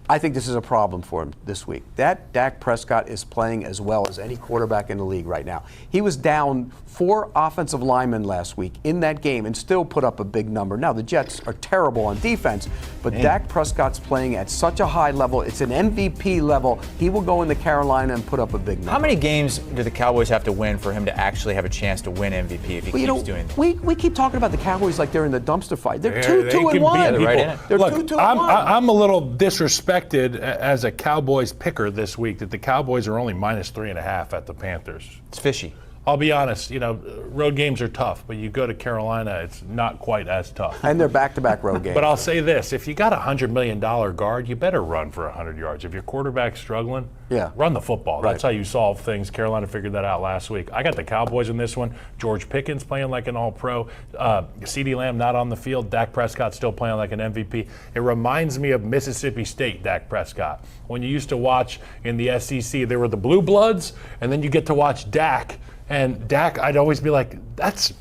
I think this is a problem for him this week. That Dak Prescott is playing as well as any quarterback in the league right now. He was down 4 offensive linemen last week in that game and still put up a big number. Now, the Jets are terrible on defense, but Dak Prescott's playing at such a high level. It's an MVP level. He will go into Carolina and put up a big number. How many games do the Cowboys have to win for him to actually have a chance to win MVP if he keeps doing that? We keep talking about the Cowboys like they're in the dumpster fight. They're They 2-1. beat right people. in it. They're Look, 2-1. I'm a little disrespected as a Cowboys picker this week that the Cowboys are only -3.5 at the Panthers. It's fishy. I'll be honest, road games are tough, but you go to Carolina, it's not quite as tough. And they're back-to-back road games. But I'll say this, if you got a $100 million guard, you better run for 100 yards. If your quarterback's struggling, run the football. Right. That's how you solve things. Carolina figured that out last week. I got the Cowboys in this one. George Pickens playing like an all-pro. CeeDee Lamb not on the field. Dak Prescott still playing like an MVP. It reminds me of Mississippi State, Dak Prescott. When you used to watch in the SEC, there were the Blue Bloods, and then you get to watch Dak. And Dak, I'd always be like, that's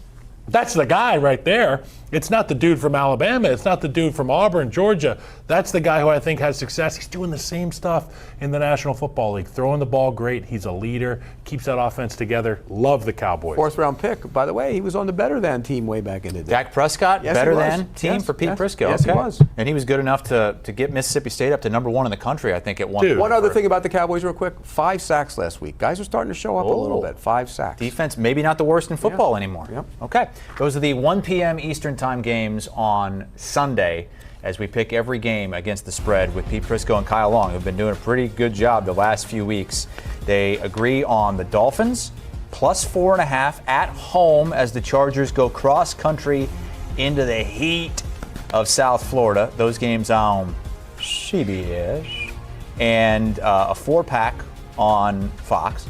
the guy right there. It's not the dude from Alabama. It's not the dude from Auburn, Georgia. That's the guy who I think has success. He's doing the same stuff in the National Football League. Throwing the ball great. He's a leader. Keeps that offense together. Love the Cowboys. 4th-round pick. By the way, he was on the better than team way back in the day. Dak Prescott, Yes, better he was. than team Yes, for Pete yes. Prisco. Yes, he Okay. was. And he was good enough to get Mississippi State up to number 1 in the country, I think, at one Dude. point. One other thing about the Cowboys real quick, 5 sacks last week. Guys are starting to show up a little bit. 5 sacks. Defense, maybe not the worst in football anymore. Yep. Okay. Those are the 1 p.m. Eastern Time games on Sunday as we pick every game against the spread with Pete Prisco and Kyle Long, who've been doing a pretty good job the last few weeks. They agree on the Dolphins, +4.5 at home as the Chargers go cross-country into the heat of South Florida. Those games on CBS. And a 4-pack on Fox.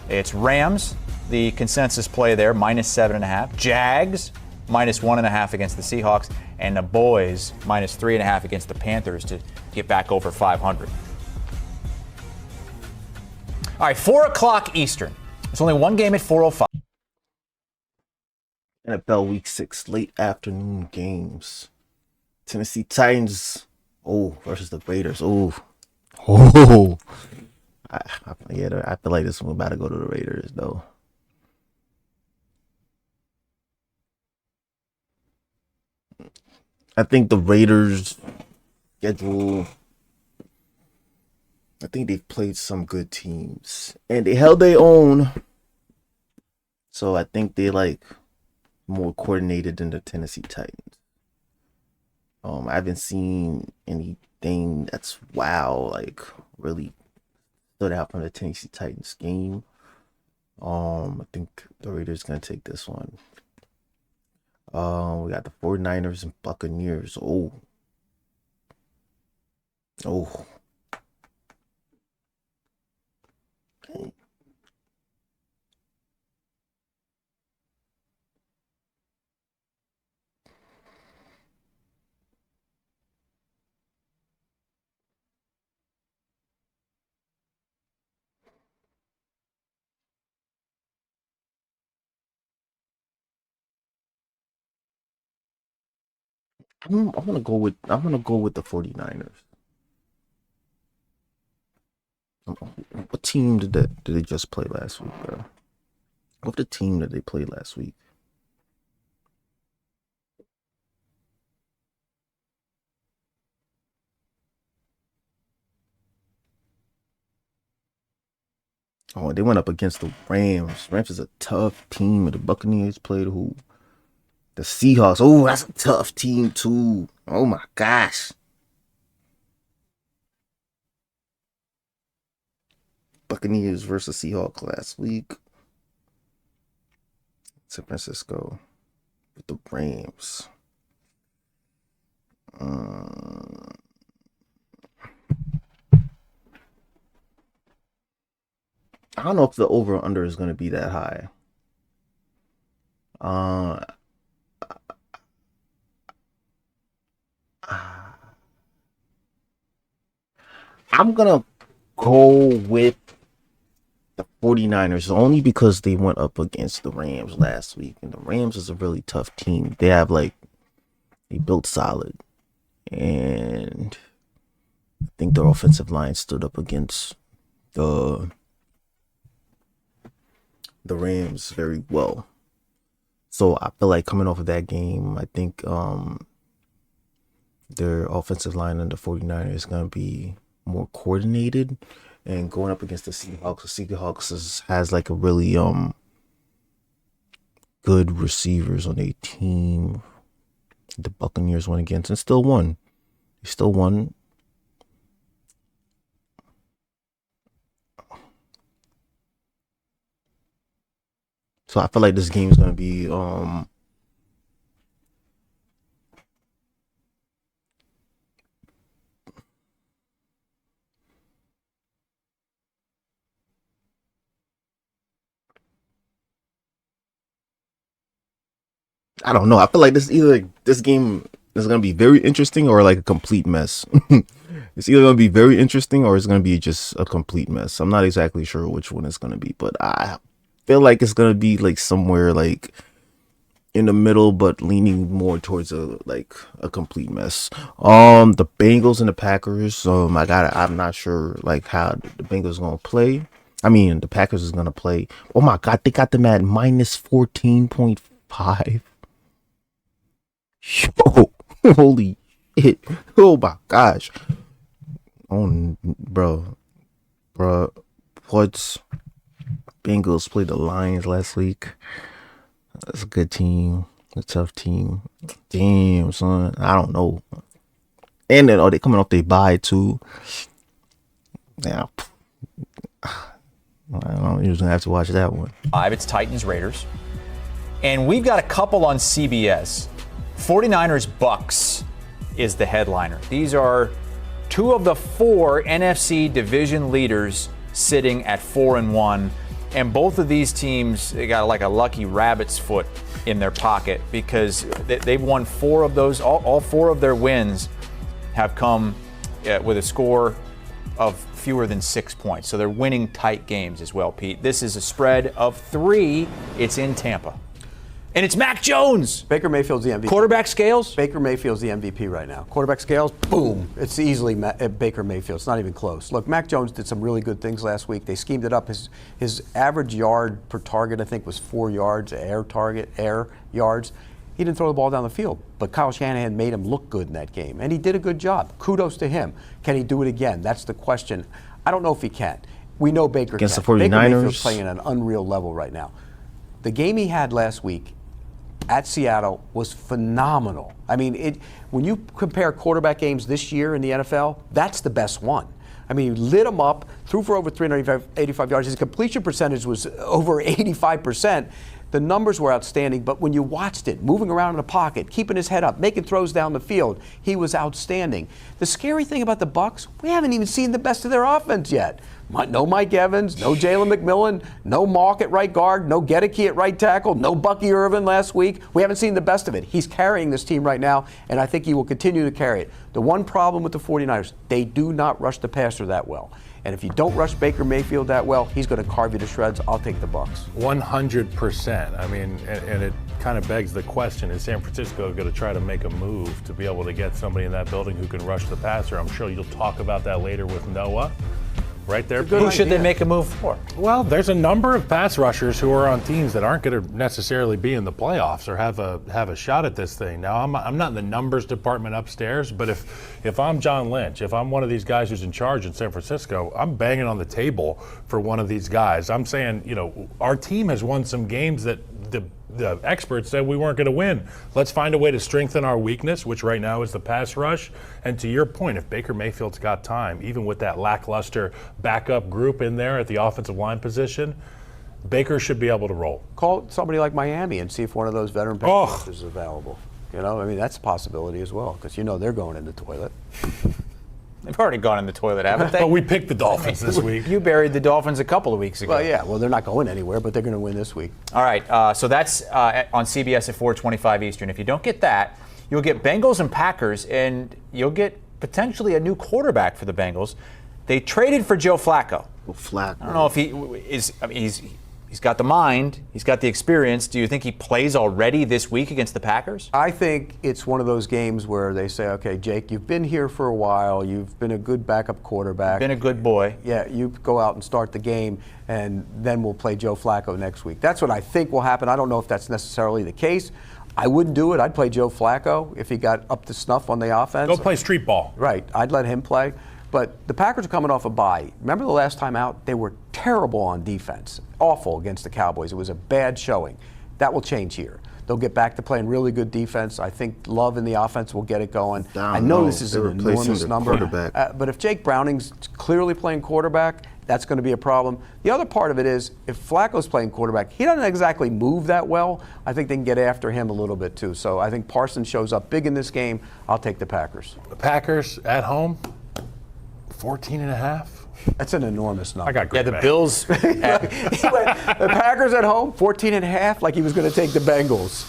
It's Rams, the consensus play there, -7.5. Jags, -1.5 against the Seahawks. And the boys, -3.5 against the Panthers to get back over 500. All right, 4 o'clock Eastern. There's only one game at 4:05. NFL Week 6 late afternoon games. Tennessee Titans, versus the Raiders. I feel like this one about to go to the Raiders though. I think the Raiders schedule. I think they've played some good teams and they held their own. So I think they like more coordinated than the Tennessee Titans. I haven't seen anything that's like really stood out from the Tennessee Titans game. I think the Raiders gonna take this one. We got the 49ers and Buccaneers. Oh. Okay. I'm gonna go with the 49ers. What team did they just play last week, bro? What the team that they played last week? Oh, they went up against the Rams. Rams is a tough team. And the Buccaneers played who? The Seahawks. Oh, that's a tough team too. Oh my gosh. Buccaneers versus Seahawks last week. San Francisco with the Rams. I don't know if the over or under is going to be that high. I'm going to go with the 49ers only because they went up against the Rams last week. And the Rams is a really tough team. They built solid. And I think their offensive line stood up against the Rams very well. So I feel like coming off of that game, I think their offensive line and the 49ers is going to be more coordinated. And going up against the Seahawks has like a really good receivers on their team. The Buccaneers went against and still won. They still won. So I feel like this game is going to be I don't know. I feel like this game is going to be very interesting or like a complete mess. It's either going to be very interesting or it's going to be just a complete mess. I'm not exactly sure which one it's going to be, but I feel like it's going to be like somewhere like in the middle, but leaning more towards a complete mess. The Bengals and the Packers. I'm not sure like how the Bengals going to play. I mean, the Packers is going to play. Oh my God, they got them at minus 14.5. Yo, holy shit. Oh my gosh. Oh, bro. What's Bengals played the Lions last week. That's a good team. A tough team. Damn, son. I don't know. And then, they coming off their bye, too. Yeah. I don't know. You're going to have to watch that one. It's Titans Raiders. And we've got a couple on CBS. 49ers Bucks is the headliner. These are two of the four NFC division leaders sitting at 4-1. And both of these teams, they got like a lucky rabbit's foot in their pocket because they've won four of those. All four of their wins have come with a score of fewer than 6 points. So they're winning tight games as well, Pete. This is a spread of 3. It's in Tampa. And it's Mac Jones. Baker Mayfield's the MVP. Quarterback scales? Baker Mayfield's the MVP right now. Quarterback scales, boom. It's easily Baker Mayfield. It's not even close. Look, Mac Jones did some really good things last week. They schemed it up. His average yard per target, I think, was 4 yards, air yards. He didn't throw the ball down the field, but Kyle Shanahan made him look good in that game, and he did a good job. Kudos to him. Can he do it again? That's the question. I don't know if he can. We know Baker Against can. the 49ers. Baker Mayfield's playing at an unreal level right now. The game he had last week at Seattle was phenomenal. I mean, when you compare quarterback games this year in the NFL, that's the best one. I mean, he lit him up, threw for over 385 yards. His completion percentage was over 85%. The numbers were outstanding, but when you watched it, moving around in the pocket, keeping his head up, making throws down the field, he was outstanding. The scary thing about the Bucs, we haven't even seen the best of their offense yet. No Mike Evans, no Jalen McMillan, no Malk at right guard, no Gedeke at right tackle, no Bucky Irvin last week. We haven't seen the best of it. He's carrying this team right now, and I think he will continue to carry it. The one problem with the 49ers, they do not rush the passer that well. And if you don't rush Baker Mayfield that well, he's going to carve you to shreds. I'll take the Bucs. 100%. I mean, and it kind of begs the question, is San Francisco going to try to make a move to be able to get somebody in that building who can rush the passer? I'm sure you'll talk about that later with Noah. Right there. Who should they make a move for? Well, there's a number of pass rushers who are on teams that aren't going to necessarily be in the playoffs or have a shot at this thing. Now, I'm not in the numbers department upstairs, but if I'm John Lynch, if I'm one of these guys who's in charge in San Francisco, I'm banging on the table for one of these guys. I'm saying, our team has won some games that the experts said we weren't going to win. Let's find a way to strengthen our weakness, which right now is the pass rush. And to your point, if Baker Mayfield's got time, even with that lackluster backup group in there at the offensive line position, Baker should be able to roll. Call somebody like Miami and see if one of those veteran pass rushers is available. I mean, that's a possibility as well, because they're going in the toilet. They've already gone in the toilet, haven't they? But we picked the Dolphins this week. You buried the Dolphins a couple of weeks ago. Well, yeah. Well, they're not going anywhere, but they're going to win this week. All right. So that's on CBS at 4:25 Eastern. If you don't get that, you'll get Bengals and Packers, and you'll get potentially a new quarterback for the Bengals. They traded for Joe Flacco. I don't know if he is. I mean, he's got the mind. He's got the experience. Do you think he plays already this week against the Packers? I think it's one of those games where they say, okay, Jake, you've been here for a while. You've been a good backup quarterback. Been a good boy. Yeah, you go out and start the game, and then we'll play Joe Flacco next week. That's what I think will happen. I don't know if that's necessarily the case. I wouldn't do it. I'd play Joe Flacco if he got up to snuff on the offense. Go play street ball. Right. I'd let him play. But the Packers are coming off a bye. Remember the last time out? They were terrible on defense. Awful against the Cowboys. It was a bad showing. That will change here. They'll get back to playing really good defense. I think Love in the offense will get it going. I know this is an enormous number. But if Jake Browning's clearly playing quarterback, that's going to be a problem. The other part of it is, if Flacco's playing quarterback, he doesn't exactly move that well. I think they can get after him a little bit too. So I think Parsons shows up big in this game. I'll take the Packers. The Packers at home, 14.5. That's an enormous number. I got great. Yeah, the Bills. The Packers at home, 14.5, like he was going to take the Bengals.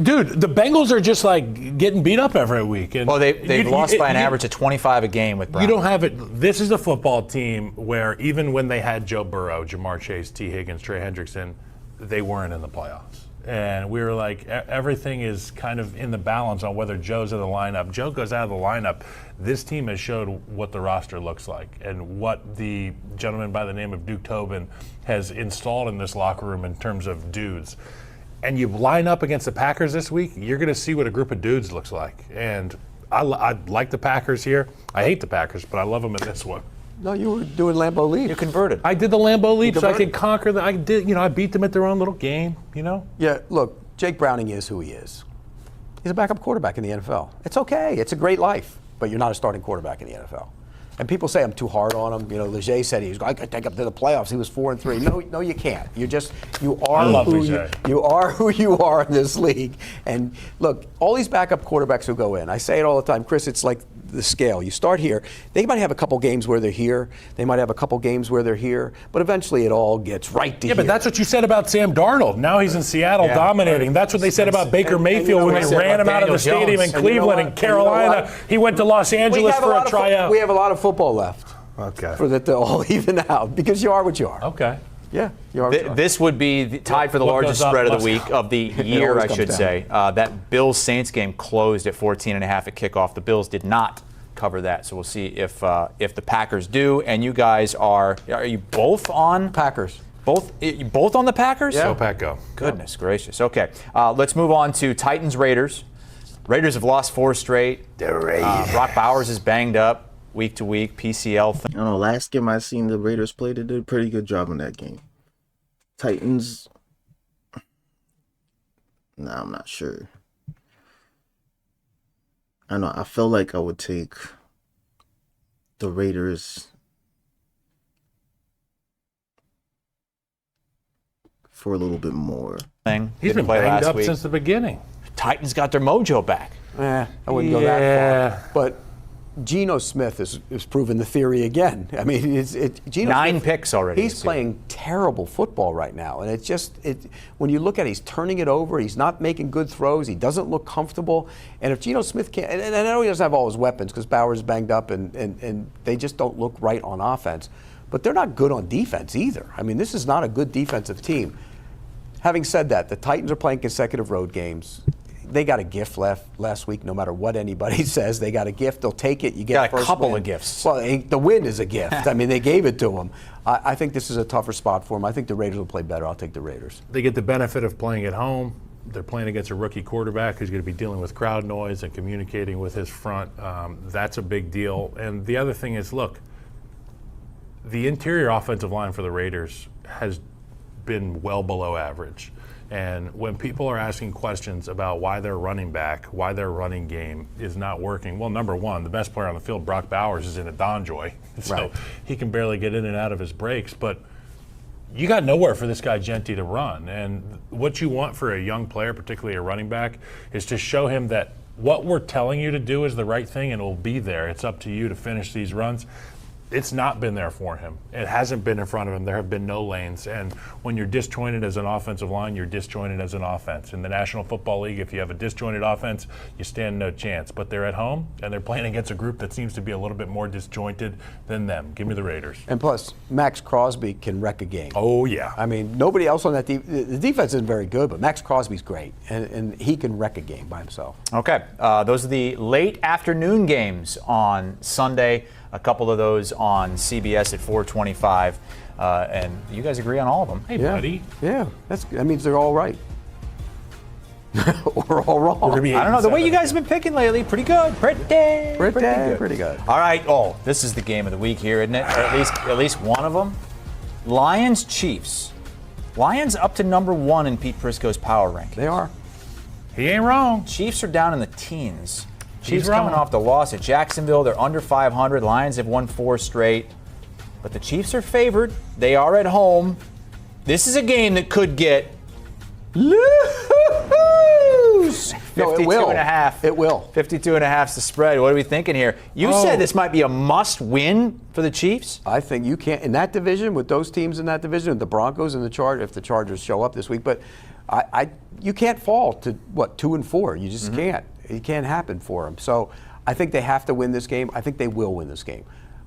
Dude, the Bengals are just like getting beat up every week. And well, they've lost by an average of 25 a game with Brown. You don't have it. This is a football team where even when they had Joe Burrow, Jamar Chase, T. Higgins, Trey Hendrickson, they weren't in the playoffs. And we were like, everything is kind of in the balance on whether Joe's in the lineup. Joe goes out of the lineup. This team has showed what the roster looks like and what the gentleman by the name of Duke Tobin has installed in this locker room in terms of dudes. And you line up against the Packers this week, you're going to see what a group of dudes looks like. And I like the Packers here. I hate the Packers, but I love them in this one. No, you were doing Lambeau Leap. You converted. I did the Lambeau Leap so I could conquer the. I beat them at their own little game. Yeah. Look, Jake Browning is who he is. He's a backup quarterback in the NFL. It's okay. It's a great life, but you're not a starting quarterback in the NFL. And people say I'm too hard on him. Leger said I could take up to the playoffs. He was 4-3. No, you can't. You are who you are in this league. And look, all these backup quarterbacks who go in, I say it all the time, Chris. It's like the scale. You start here. They might have a couple games where they're here. They might have a couple games where they're here. But eventually, it all gets right to here. Yeah, but that's what you said about Sam Darnold. Now he's in Seattle dominating. That's what they said about Baker Mayfield when they ran him out of the stadium in Cleveland and Carolina. He went to Los Angeles for a tryout. We have a lot of football left. Okay. For that to all even out, because you are what you are. Okay. Yeah, you are. This would be tied for the largest spread of the week, of the year, I should say. That Bills-Saints game closed at 14.5 at kickoff. The Bills did not cover that, so we'll see if the Packers do. And you guys are you both on Packers? Both on the Packers? Go Pack, go. Goodness gracious. Okay, let's move on to Titans Raiders. Raiders have lost 4 straight. Brock Bowers is banged up week to week. PCL thing. I don't know. Last game I seen the Raiders play, they did a pretty good job in that game. Titans. Nah, I'm not sure. I know. I feel like I would take the Raiders for a little bit more. He's been banged up since the beginning. Titans got their mojo back. I wouldn't go that far. But Geno Smith is proven the theory again. I mean, Geno 9 Smith, picks already. He's playing terrible football right now, and when you look at it, he's turning it over. He's not making good throws. He doesn't look comfortable. And if Geno Smith can't, and I know he doesn't have all his weapons because Bowers is banged up, and they just don't look right on offense. But they're not good on defense either. I mean, this is not a good defensive team. Having said that, the Titans are playing consecutive road games. They got a gift last week. No matter what anybody says, they got a gift. They'll take it. You get got a first couple win. of gifts. Well, the win is a gift. I mean, they gave it to them. I think this is a tougher spot for them. I think the Raiders will play better. I'll take the Raiders. They get the benefit of playing at home. They're playing against a rookie quarterback who's going to be dealing with crowd noise and communicating with his front. That's a big deal. And the other thing is, look, the interior offensive line for the Raiders has been well below average. And when people are asking questions about why their running back, why their running game is not working, well, number one, the best player on the field, Brock Bowers, is in a Donjoy. So he can barely get in and out of his breaks. But you got nowhere for this guy Genti to run. And what you want for a young player, particularly a running back, is to show him that what we're telling you to do is the right thing and it will be there. It's up to you to finish these runs. It's not been there for him. It hasn't been in front of him. There have been no lanes. And when you're disjointed as an offensive line, you're disjointed as an offense. In the National Football League, if you have a disjointed offense, you stand no chance. But they're at home, and they're playing against a group that seems to be a little bit more disjointed than them. Give me the Raiders. And plus, Max Crosby can wreck a game. Oh, yeah. I mean, nobody else on that the defense isn't very good, but Max Crosby's great, and he can wreck a game by himself. Okay, those are the late afternoon games on Sunday. A couple of those on CBS at 4:25, and you guys agree on all of them. Hey, buddy. Yeah, that means they're all right. Or all wrong. We're gonna be I don't know. The way 8-7 you guys have been picking lately, pretty good. Pretty good. All right. Oh, this is the game of the week here, isn't it? Or at least one of them. Lions Chiefs. Lions up to number 1 in Pete Prisco's power ranking. They are. He ain't wrong. Chiefs are down in the teens. Chiefs He's wrong. coming off the loss at Jacksonville. They're under 500. Lions have won 4 straight. But the Chiefs are favored. They are at home. This is a game that could get loose. No, it 52 will. and a half. It will. 52 and a half is the spread. What are we thinking here? You said this might be a must-win for the Chiefs? I think you can't, in that division, with those teams in that division, with the Broncos and the Chargers, if the Chargers show up this week, but you can't fall to, 2 and 4. You just can't. It can't happen for them. So I think they have to win this game. I think they will win this game.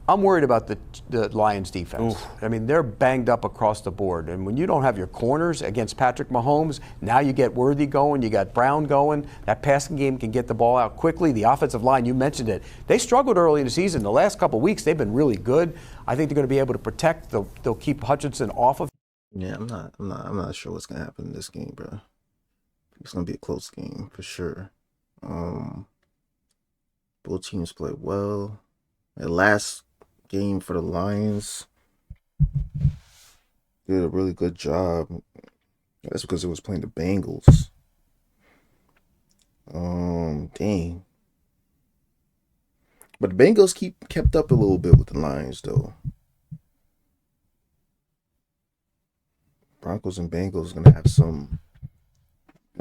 I'm worried about the Lions defense. I mean, they're banged up across the board. And when you don't have your corners against Patrick Mahomes, now you get Worthy going, you got Brown going. That passing game can get the ball out quickly. The offensive line, you mentioned it. They struggled early in the season. The last couple of weeks, they've been really good. I think they're going to be able to protect. They'll keep Hutchinson off of. Yeah, I'm not sure what's gonna happen in this game, bro. It's gonna be a close game for sure. Both teams played well. The last game for the Lions did a really good job. That's because it was playing the Bengals. Dang. But the Bengals kept up a little bit with the Lions, though. Broncos and Bengals gonna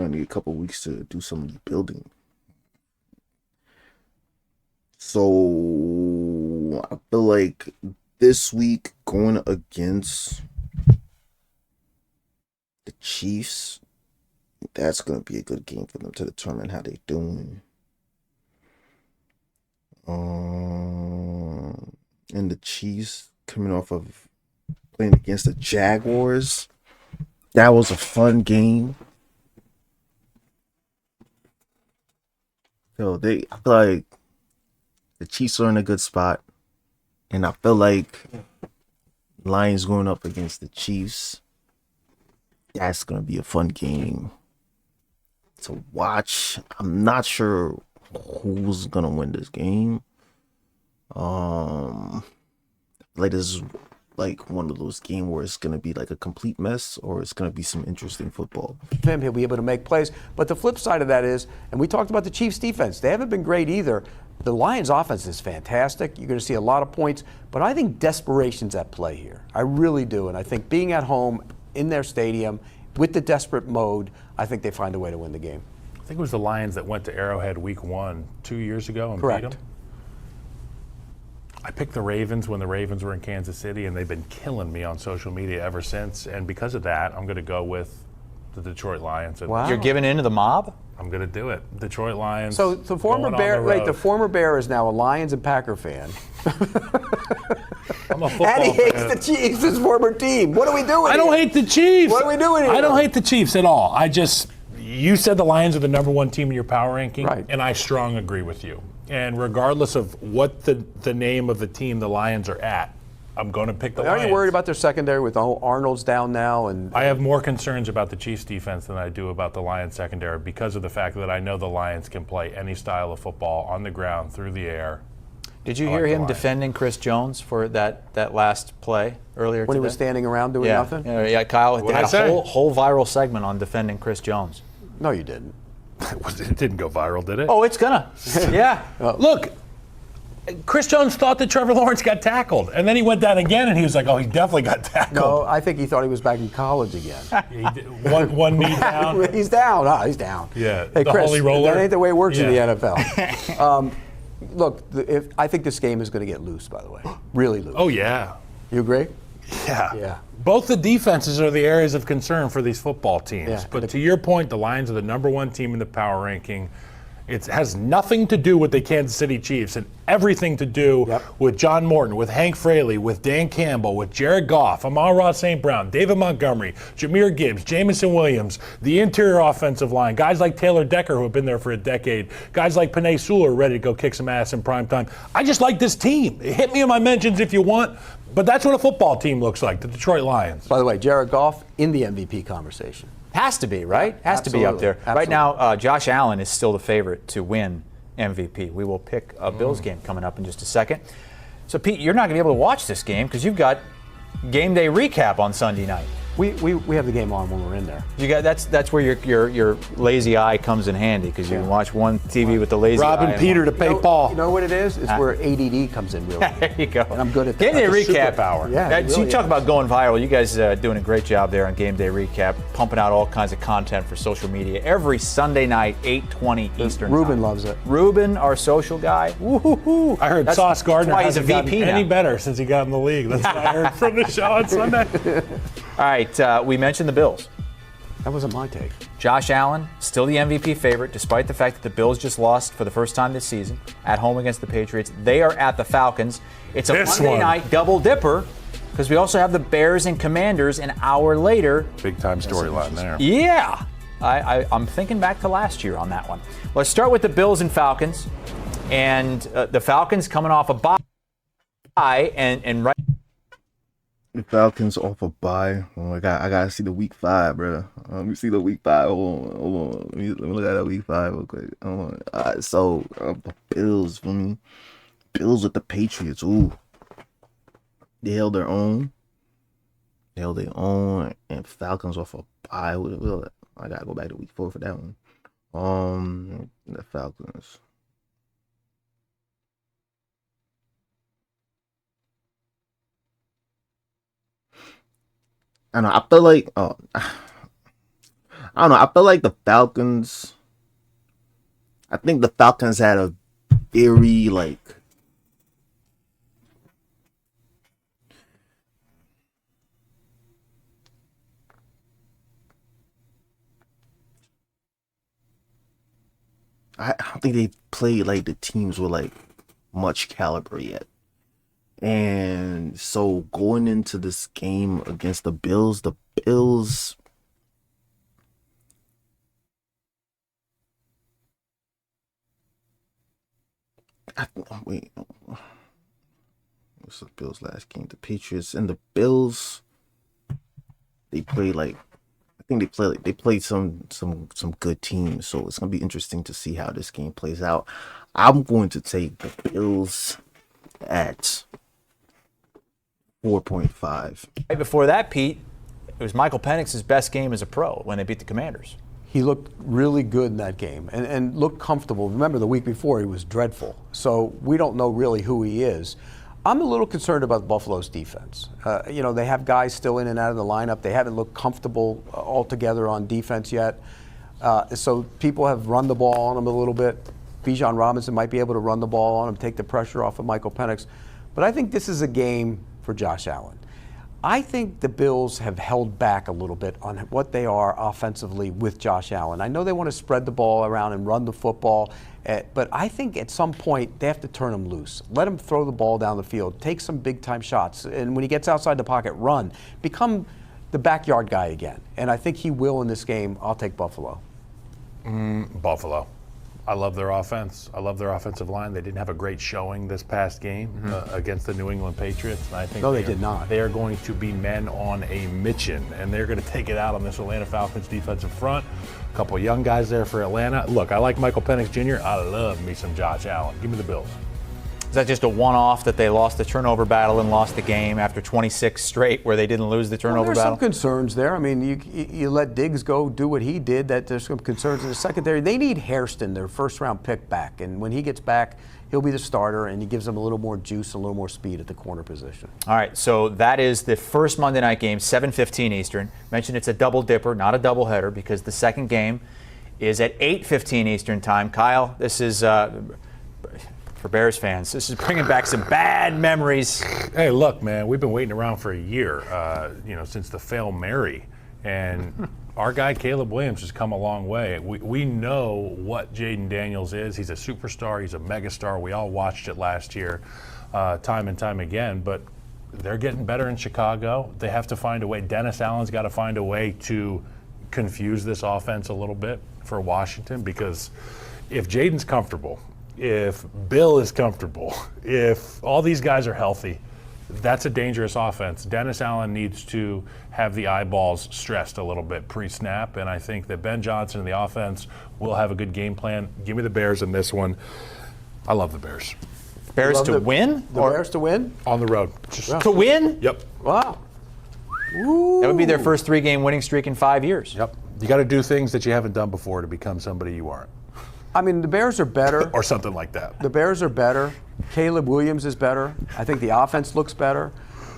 need a couple weeks to do some building. So I feel like this week going against the Chiefs, that's gonna be a good game for them to determine how they're doing. And the Chiefs coming off of playing against the Jaguars, that was a fun game. I feel like the Chiefs are in a good spot, and I feel like Lions going up against the Chiefs. That's gonna be a fun game to watch. I'm not sure who's gonna win this game. Like this is like one of those games where it's gonna be like a complete mess, or it's gonna be some interesting football. Him, he'll be able to make plays. But the flip side of that is, and we talked about the Chiefs' defense. They haven't been great either. The Lions' offense is fantastic. You're going to see a lot of points, but I think desperation's at play here. I really do, and I think being at home in their stadium with the desperate mode, I think they find a way to win the game. I think it was the Lions that went to Arrowhead Week 1 2 years ago and Correct. beat them. I picked the Ravens when the Ravens were in Kansas City, and they've been killing me on social media ever since. And because of that, I'm going to go with the Detroit Lions. Wow. You're giving in to the mob? I'm going to do it. Detroit Lions. So the former going on Bear, the wait, the road. former Bear is now a Lions and Packer fan, I'm a football and he hates fan. the Chiefs, his former team. What are we doing? I don't here? hate the Chiefs. What are we doing here? I don't hate the Chiefs at all. You said the Lions are the number 1 team in your power ranking, Right. and I strong agree with you. And regardless of what the name of the team the Lions are at, I'm going to pick the Are Lions. you worried about their secondary with Arnold's down now? And I have more concerns about the Chiefs defense than I do about the Lions secondary because of the fact that I know the Lions can play any style of football on the ground, through the air. Did you I like hear the him Lions. defending Chris Jones for that last play earlier when today? he was standing around doing nothing? Yeah, Kyle What'd had I say? a whole viral segment on defending Chris Jones. No, you didn't. It didn't go viral, did it? Oh, it's gonna. Yeah. Look, Chris Jones thought that Trevor Lawrence got tackled, and then he went down again, and he was like, "Oh, he definitely got tackled." No, I think he thought he was back in college again. He did, one knee down. He's down. He's down. Yeah, Hey, the Chris, holy roller. that ain't the way it works in the Yeah. NFL. Look, I think this game is going to get loose, by the way. Really loose. Oh yeah, You agree? yeah. Yeah. Both the defenses are the areas of concern for these football teams. Yeah. But to your point, the Lions are the number 1 team in the power ranking. It has nothing to do with the Kansas City Chiefs and everything to do Yep. with John Morton, with Hank Fraley, with Dan Campbell, with Jared Goff, Amon-Ra St. Brown, David Montgomery, Jahmyr Gibbs, Jamison Williams, the interior offensive line, guys like Taylor Decker who have been there for a decade, guys like Penei Sewell ready to go kick some ass in prime time. I just like this team. Hit me in my mentions if you want, but that's what a football team looks like, the Detroit Lions. By the way, Jared Goff in the MVP conversation. Has to be, right? Has to be up there. Absolutely. Right now, Josh Allen is still the favorite to win MVP. We will pick a Bills game coming up in just a second. So, Pete, you're not going to be able to watch this game because you've got game day recap on Sunday night. We have the game on when we're in there. You got that's where your lazy eye comes in handy because you can watch one TV with the lazy eye. Robbing and Peter one- to pay Paul. You know what it is? It's where ADD comes in real. There you go. And I'm good at that. Game day That's a recap. superpower. Yeah, it So you really talk is. about going viral. You guys doing a great job there on Game Day Recap, pumping out all kinds of content for social media every Sunday night, 8:20 Eastern. Ruben time. loves it. Ruben, our social guy. Woo-hoo-hoo. I heard That's Sauce Gardner why he's a hasn't VP gotten any now. better since he got in the league. That's what I heard from the show on Sunday. All right, we mentioned the Bills. That wasn't my take. Josh Allen, still the MVP favorite, despite the fact that the Bills just lost for the first time this season at home against the Patriots. They are at the Falcons. It's a This Monday one. night double dipper because we also have the Bears and Commanders an hour later. Big time storyline there. Yeah, I'm thinking back to last year on that one. Let's start with the Bills and Falcons. And the Falcons coming off a bye and right. The Falcons off a bye. Oh, I gotta see the week 5, bro. Let me see the week 5. Hold on. Let me look at that week 5 real quick. Hold on. The Bills for me. Bills with the Patriots. Ooh, they held their own. And Falcons off a bye. I gotta go back to week 4 for that one. The Falcons. I don't know. I feel like I don't know. I feel like the Falcons. I think the Falcons had a very I don't think they played like the teams with like much caliber yet. And so going into this game against the Bills, wait, What's the Bills' last game? The Patriots and the Bills. They play like I think they played some good teams. So it's gonna be interesting to see how this game plays out. I'm going to take the Bills at 4.5. Right before that, Pete, it was Michael Penix's best game as a pro when they beat the Commanders. He looked really good in that game and looked comfortable. Remember, the week before he was dreadful. So we don't know really who he is. I'm a little concerned about Buffalo's defense. They have guys still in and out of the lineup. They haven't looked comfortable altogether on defense yet. So people have run the ball on them a little bit. Bijan Robinson might be able to run the ball on him, take the pressure off of Michael Penix. But I think this is a game for Josh Allen. I think the Bills have held back a little bit on what they are offensively with Josh Allen. I know they want to spread the ball around and run the football, but I think at some point they have to turn him loose. Let him throw the ball down the field, take some big-time shots, and when he gets outside the pocket, run. Become the backyard guy again. And I think he will in this game. I'll take Buffalo. Buffalo. I love their offense. I love their offensive line. They didn't have a great showing this past game against the New England Patriots. And I think No, they did not. They are going to be men on a mission, and they're going to take it out on this Atlanta Falcons defensive front. A couple of young guys there for Atlanta. Look, I like Michael Penix Jr. I love me some Josh Allen. Give me the Bills. Is that just a one-off that they lost the turnover battle and lost the game after 26 straight where they didn't lose the turnover There's battle? some concerns there. I mean, you let Diggs go do what he did. That there's some concerns in the secondary. They need Hairston, their first-round pick, back. And when he gets back, he'll be the starter, and he gives them a little more juice, a little more speed at the corner position. All right, so that is the first Monday night game, 7:15 Eastern. Mentioned it's a double dipper, not a double header, because the second game is at 8:15 Eastern time. Kyle, this is for Bears fans, this is bringing back some bad memories. Hey, look, man, we've been waiting around for a year, since the Fail Mary. And our guy, Caleb Williams, has come a long way. We know what Jaden Daniels is. He's a superstar. He's a megastar. We all watched it last year time and time again. But they're getting better in Chicago. They have to find a way. Dennis Allen's got to find a way to confuse this offense a little bit for Washington, because if Jaden's comfortable, if Bill is comfortable, if all these guys are healthy, that's a dangerous offense. Dennis Allen needs to have the eyeballs stressed a little bit pre-snap, and I think that Ben Johnson and the offense will have a good game plan. Give me the Bears in this one. I love the Bears. Bears to win? The Bears to win? On the road. To win? Yep. Wow. That would be their first 3-game winning streak in 5 years. Yep. You got to do things that you haven't done before to become somebody you aren't. I mean, the Bears are better. Or something like that. The Bears are better. Caleb Williams is better. I think the offense looks better.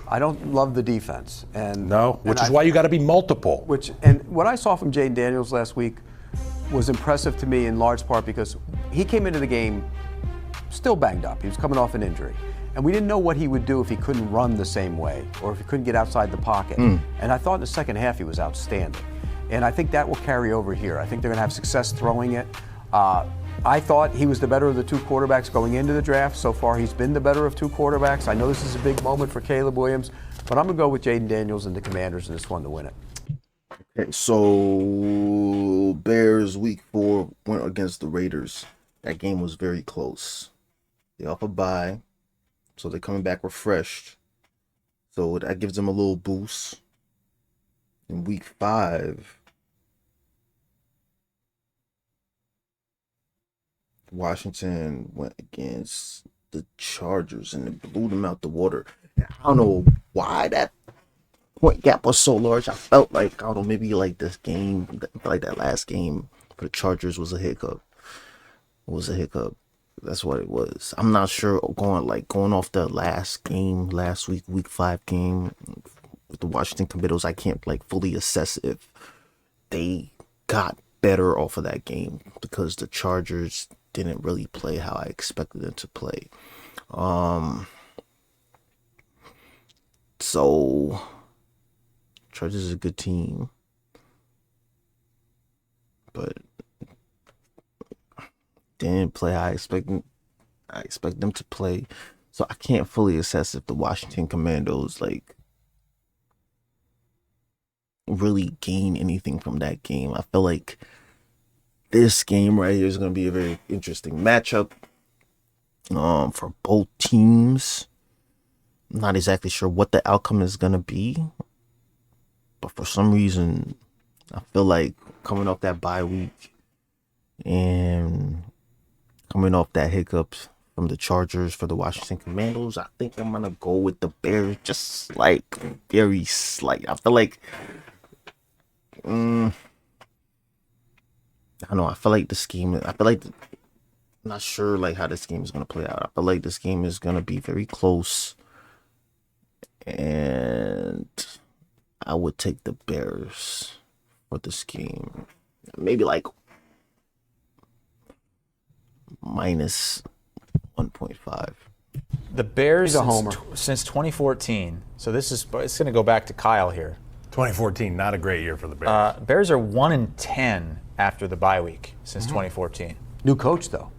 I don't love the defense. Which is why you got to be multiple. And what I saw from Jaden Daniels last week was impressive to me in large part because he came into the game still banged up. He was coming off an injury. And we didn't know what he would do if he couldn't run the same way or if he couldn't get outside the pocket. And I thought in the second half he was outstanding. And I think that will carry over here. I think they're going to have success throwing it. I thought he was the better of the two quarterbacks going into the draft. So far, he's been the better of two quarterbacks. I know this is a big moment for Caleb Williams, but I'm going to go with Jaden Daniels and the Commanders in this one to win it. Okay, so Bears week 4 went against the Raiders. That game was very close. They off a bye, so they're coming back refreshed. So that gives them a little boost. In week 5, Washington went against the Chargers and it blew them out the water. I don't know why that point gap was so large. I felt like, I don't know, maybe like this game, like that last game for the Chargers was a hiccup. That's what it was. I'm not sure going off the last game, last week 5 game with the Washington Commanders. I can't fully assess if they got better off of that game because the Chargers didn't really play how I expected them to play. So Chargers is a good team, but didn't play how I expect them to play. So I can't fully assess if the Washington Commandos really gain anything from that game. I feel like this game right here is going to be a very interesting matchup for both teams. not exactly sure what the outcome is gonna be, but for some reason, I feel like coming off that bye week and coming off that hiccups from the Chargers for the Washington Commandos, I think I'm gonna go with the Bears, just like very slight. I feel like, I don't know. I feel like the scheme. I feel like I'm not sure like how this game is gonna play out. I feel like this game is gonna be very close, and I would take the Bears for this game. Maybe like minus 1.5. The Bears He's a homer. since 2014. So it's going to go back to Kyle here. 2014, not a great year for the Bears. Bears are 1-10 after the bye week since 2014. New coach, though.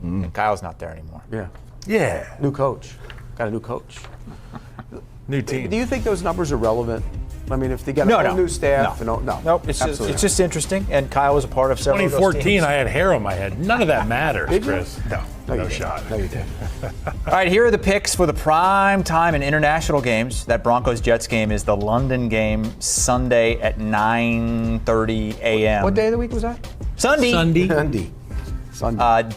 And Kyle's not there anymore. Yeah. Yeah. New coach. Got a new coach. New team. Do you think those numbers are relevant? I mean, if they got a No, whole new staff, no. no. Nope, it's Absolutely. just interesting. And Kyle was a part of several of those 2014, teams. I had hair on my head. None of that matters, Did you? Chris. No, you no didn't. shot. No, you didn't. All right, here are the picks for the prime time and international games. That Broncos-Jets game is the London game Sunday at 9:30 a.m. What day of the week was that? Sunday. Sunday.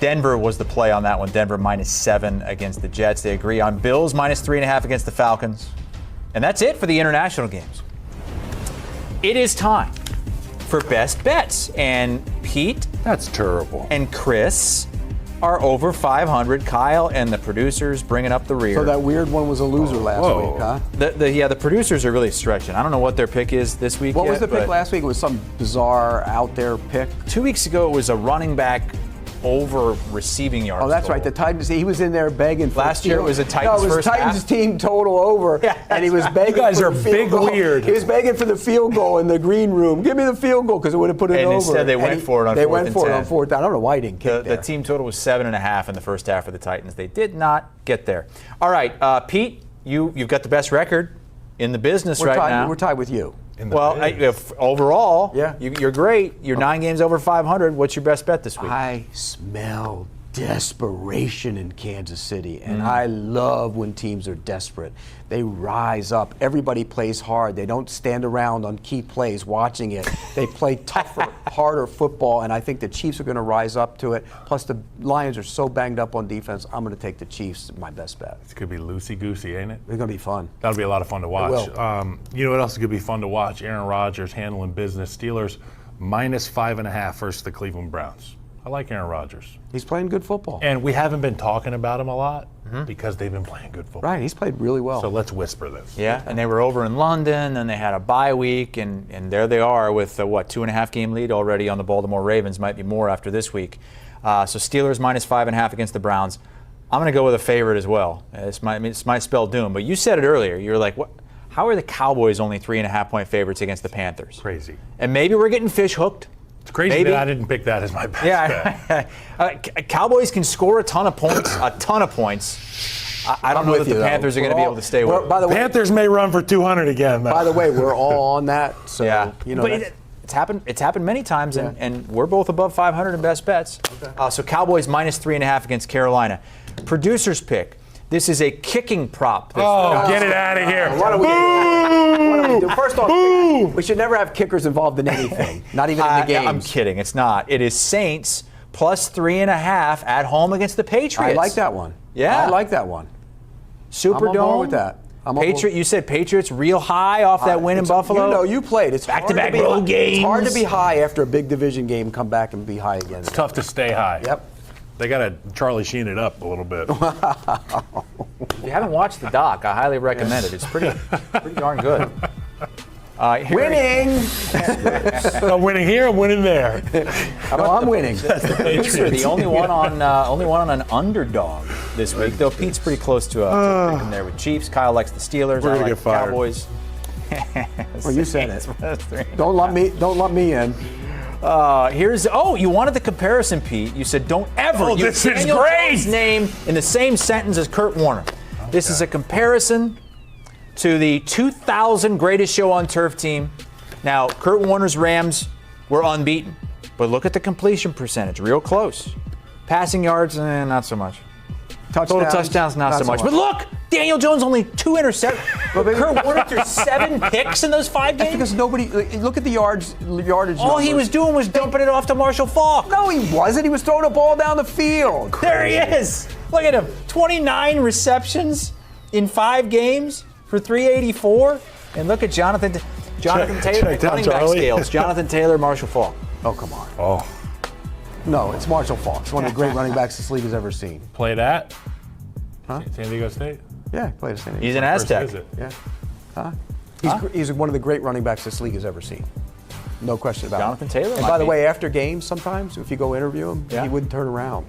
Denver was the play on that one. Denver -7 against the Jets. They agree on Bills -3.5 against the Falcons. And that's it for the international games. It is time for best bets. And Pete That's terrible. and Chris are over 500. Kyle and the producers bringing up the rear. So that weird one was a loser last whoa. week, huh? The producers are really stretching. I don't know what their pick is this week What yet, was the pick but last week? It was some bizarre out there pick. 2 weeks ago, it was a running back over receiving yards. Oh, that's goal. right. The Titans. He was in there begging for Last year it was a Titans No, it was first Titans half. team total over, Yeah, and he was begging. You guys for are the field big goal. weird. He was begging for the field goal in the green room. Give me the field goal because it would have put it And over. instead they went for it on They 4th went and for it 10. on fourth down. I don't know why he didn't kick The there. team total was 7.5 in the first half for the Titans. They did not get there. All right, Pete, you've got the best record in the business We're right tied, now. We're tied with you. In the Well, Biz. if overall, Yeah. you're great. You're 9 games over 500. What's your best bet this week? I smell desperation in Kansas City, Mm. and I love when teams are desperate. They rise up. Everybody plays hard. They don't stand around on key plays watching it. They play tougher, harder football, and I think the Chiefs are going to rise up to it. Plus, the Lions are so banged up on defense. I'm going to take the Chiefs, my best bet. This could be loosey-goosey, ain't it? It's going to be fun. That'll be a lot of fun to watch. will. You know what else could be fun to watch? Aaron Rodgers handling business. Steelers -5.5 versus the Cleveland Browns. I like Aaron Rodgers. He's playing good football. And we haven't been talking about him a lot because they've been playing good football. Right, he's played really well. So let's whisper this. Yeah, and they were over in London, and they had a bye week, and there they are with a 2.5 game lead already on the Baltimore Ravens. Might be more after this week. So Steelers -5.5 against the Browns. I'm going to go with a favorite as well. This might spell doom, but you said it earlier. You were like, what? How are the Cowboys only 3.5 point favorites against the Panthers? Crazy. And maybe we're getting fish hooked. It's crazy Maybe. that I didn't pick that as my best bet. Yeah, Cowboys can score a ton of points. I don't know that with the you, though. Panthers are going to be able to stay with By the way, Panthers may run for 200 again. Though. by the way, we're all on that. So Yeah, you know, but that's- it's happened. It's happened many times, Yeah. and we're both above 500 in best bets. So Cowboys -3.5 against Carolina. Producers pick. This is a kicking prop. Oh, get it out of here. Why don't we do? First off, we should never have kickers involved in anything, not even in the games. I'm kidding. It's not. It is Saints +3.5 at home against the Patriots. I like that one. Yeah. I like that one. Superdome. I'm on board with that. I'm on board. Patriot. You said Patriots real high off that win in Buffalo. You know, you played. It's hard Back-to-back to be road high. It's hard to games. be high after a big division game. Come back and be high again. It's tough to stay high. Yep. They got to Charlie Sheen it up a little bit. If you haven't watched the doc, I highly recommend it. It's pretty darn good. Winning. I'm winning here, I'm winning there. No, I'm winning. Producer, the only one on an underdog this week. Though Pete's pretty close to a pick in there with Chiefs. Kyle likes the Steelers. We're I gonna like get the fired. Cowboys. Well, you said it. it. Don't let me in. You wanted the comparison, Pete. You said don't ever Oh, use this is Daniel great. Jones' name in the same sentence as Kurt Warner. This is a comparison to the 2000 Greatest Show on Turf team. Now, Kurt Warner's Rams were unbeaten, but look at the completion percentage, real close. Passing yards, not so much. Total touchdowns, not so much. But look, Daniel Jones only 2 interceptions. Kurt Warner threw 7 picks in those 5 games. Because nobody look at the yardage. All he numbers. was doing was dumping it off to Marshall Faulk. No, he wasn't. He was throwing a ball down the field. There he is. Look at him. 29 receptions in 5 games for 384. And look at Jonathan Taylor, check running down back Charlie. scales. Jonathan Taylor, Marshall Faulk. Oh, come on. Oh, No, it's Marshall Faulk. It's one of the great running backs this league has ever seen. played at Huh? San Diego State. Yeah, he played a San Diego. He's an First Aztec. visit. Yeah. He's one of the great running backs this league has ever seen. No question about Jonathan it. Taylor And might by the be. way, after games, sometimes if you go interview him, Yeah. he wouldn't turn around.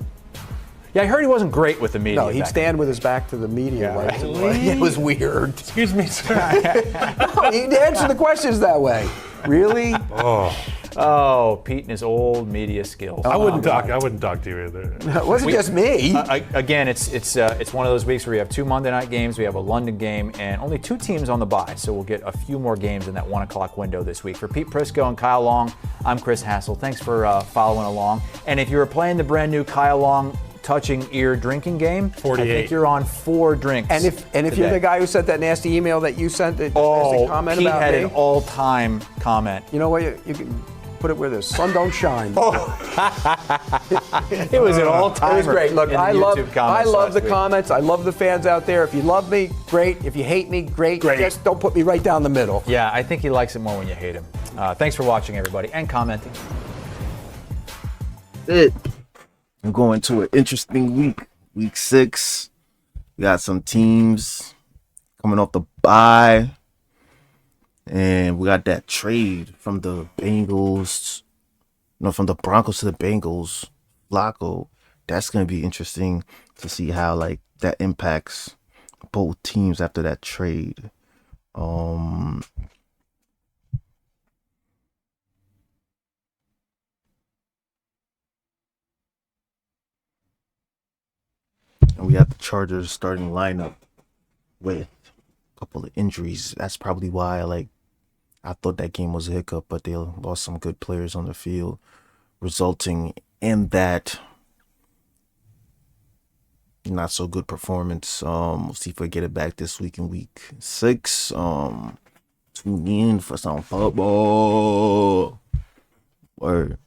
Yeah, I heard he wasn't great with the media. No, he'd back stand with his back to the media. Yeah, like, right. it was weird. Excuse me, sir. He'd answer the questions that way. Really? Oh, Pete and his old media skills. I wouldn't talk to you either. It wasn't just me. Again, it's one of those weeks where we have 2 Monday night games, we have a London game, and only 2 teams on the bye. So we'll get a few more games in that 1 o'clock window this week. For Pete Prisco and Kyle Long, I'm Chris Hassel. Thanks for following along. And if you were playing the brand new Kyle Long touching ear drinking game, 48. I think you're on 4 drinks. And if you're today. the guy who sent that nasty email that you sent, that nasty comment Pete about had me, an all-time comment. you know what? You can put it where the sun don't shine. It was an all-timer. It was great. Look, in the I love YouTube comments the last week. comments. I love the fans out there. If you love me, great. If you hate me, great. Just don't put me right down the middle. Yeah, I think he likes it more when you hate him. Thanks for watching, everybody, and commenting. I'm going to an interesting week 6. We got some teams coming off the bye, and we got that trade from the Bengals, from the Broncos to the Bengals, Flacco. That's going to be interesting to see how that impacts both teams after that trade. And we have the Chargers starting lineup with a couple of injuries. That's probably why I thought that game was a hiccup, but they lost some good players on the field, resulting in that not so good performance. We'll see if we get it back this week in week 6. Tune in for some football. Word.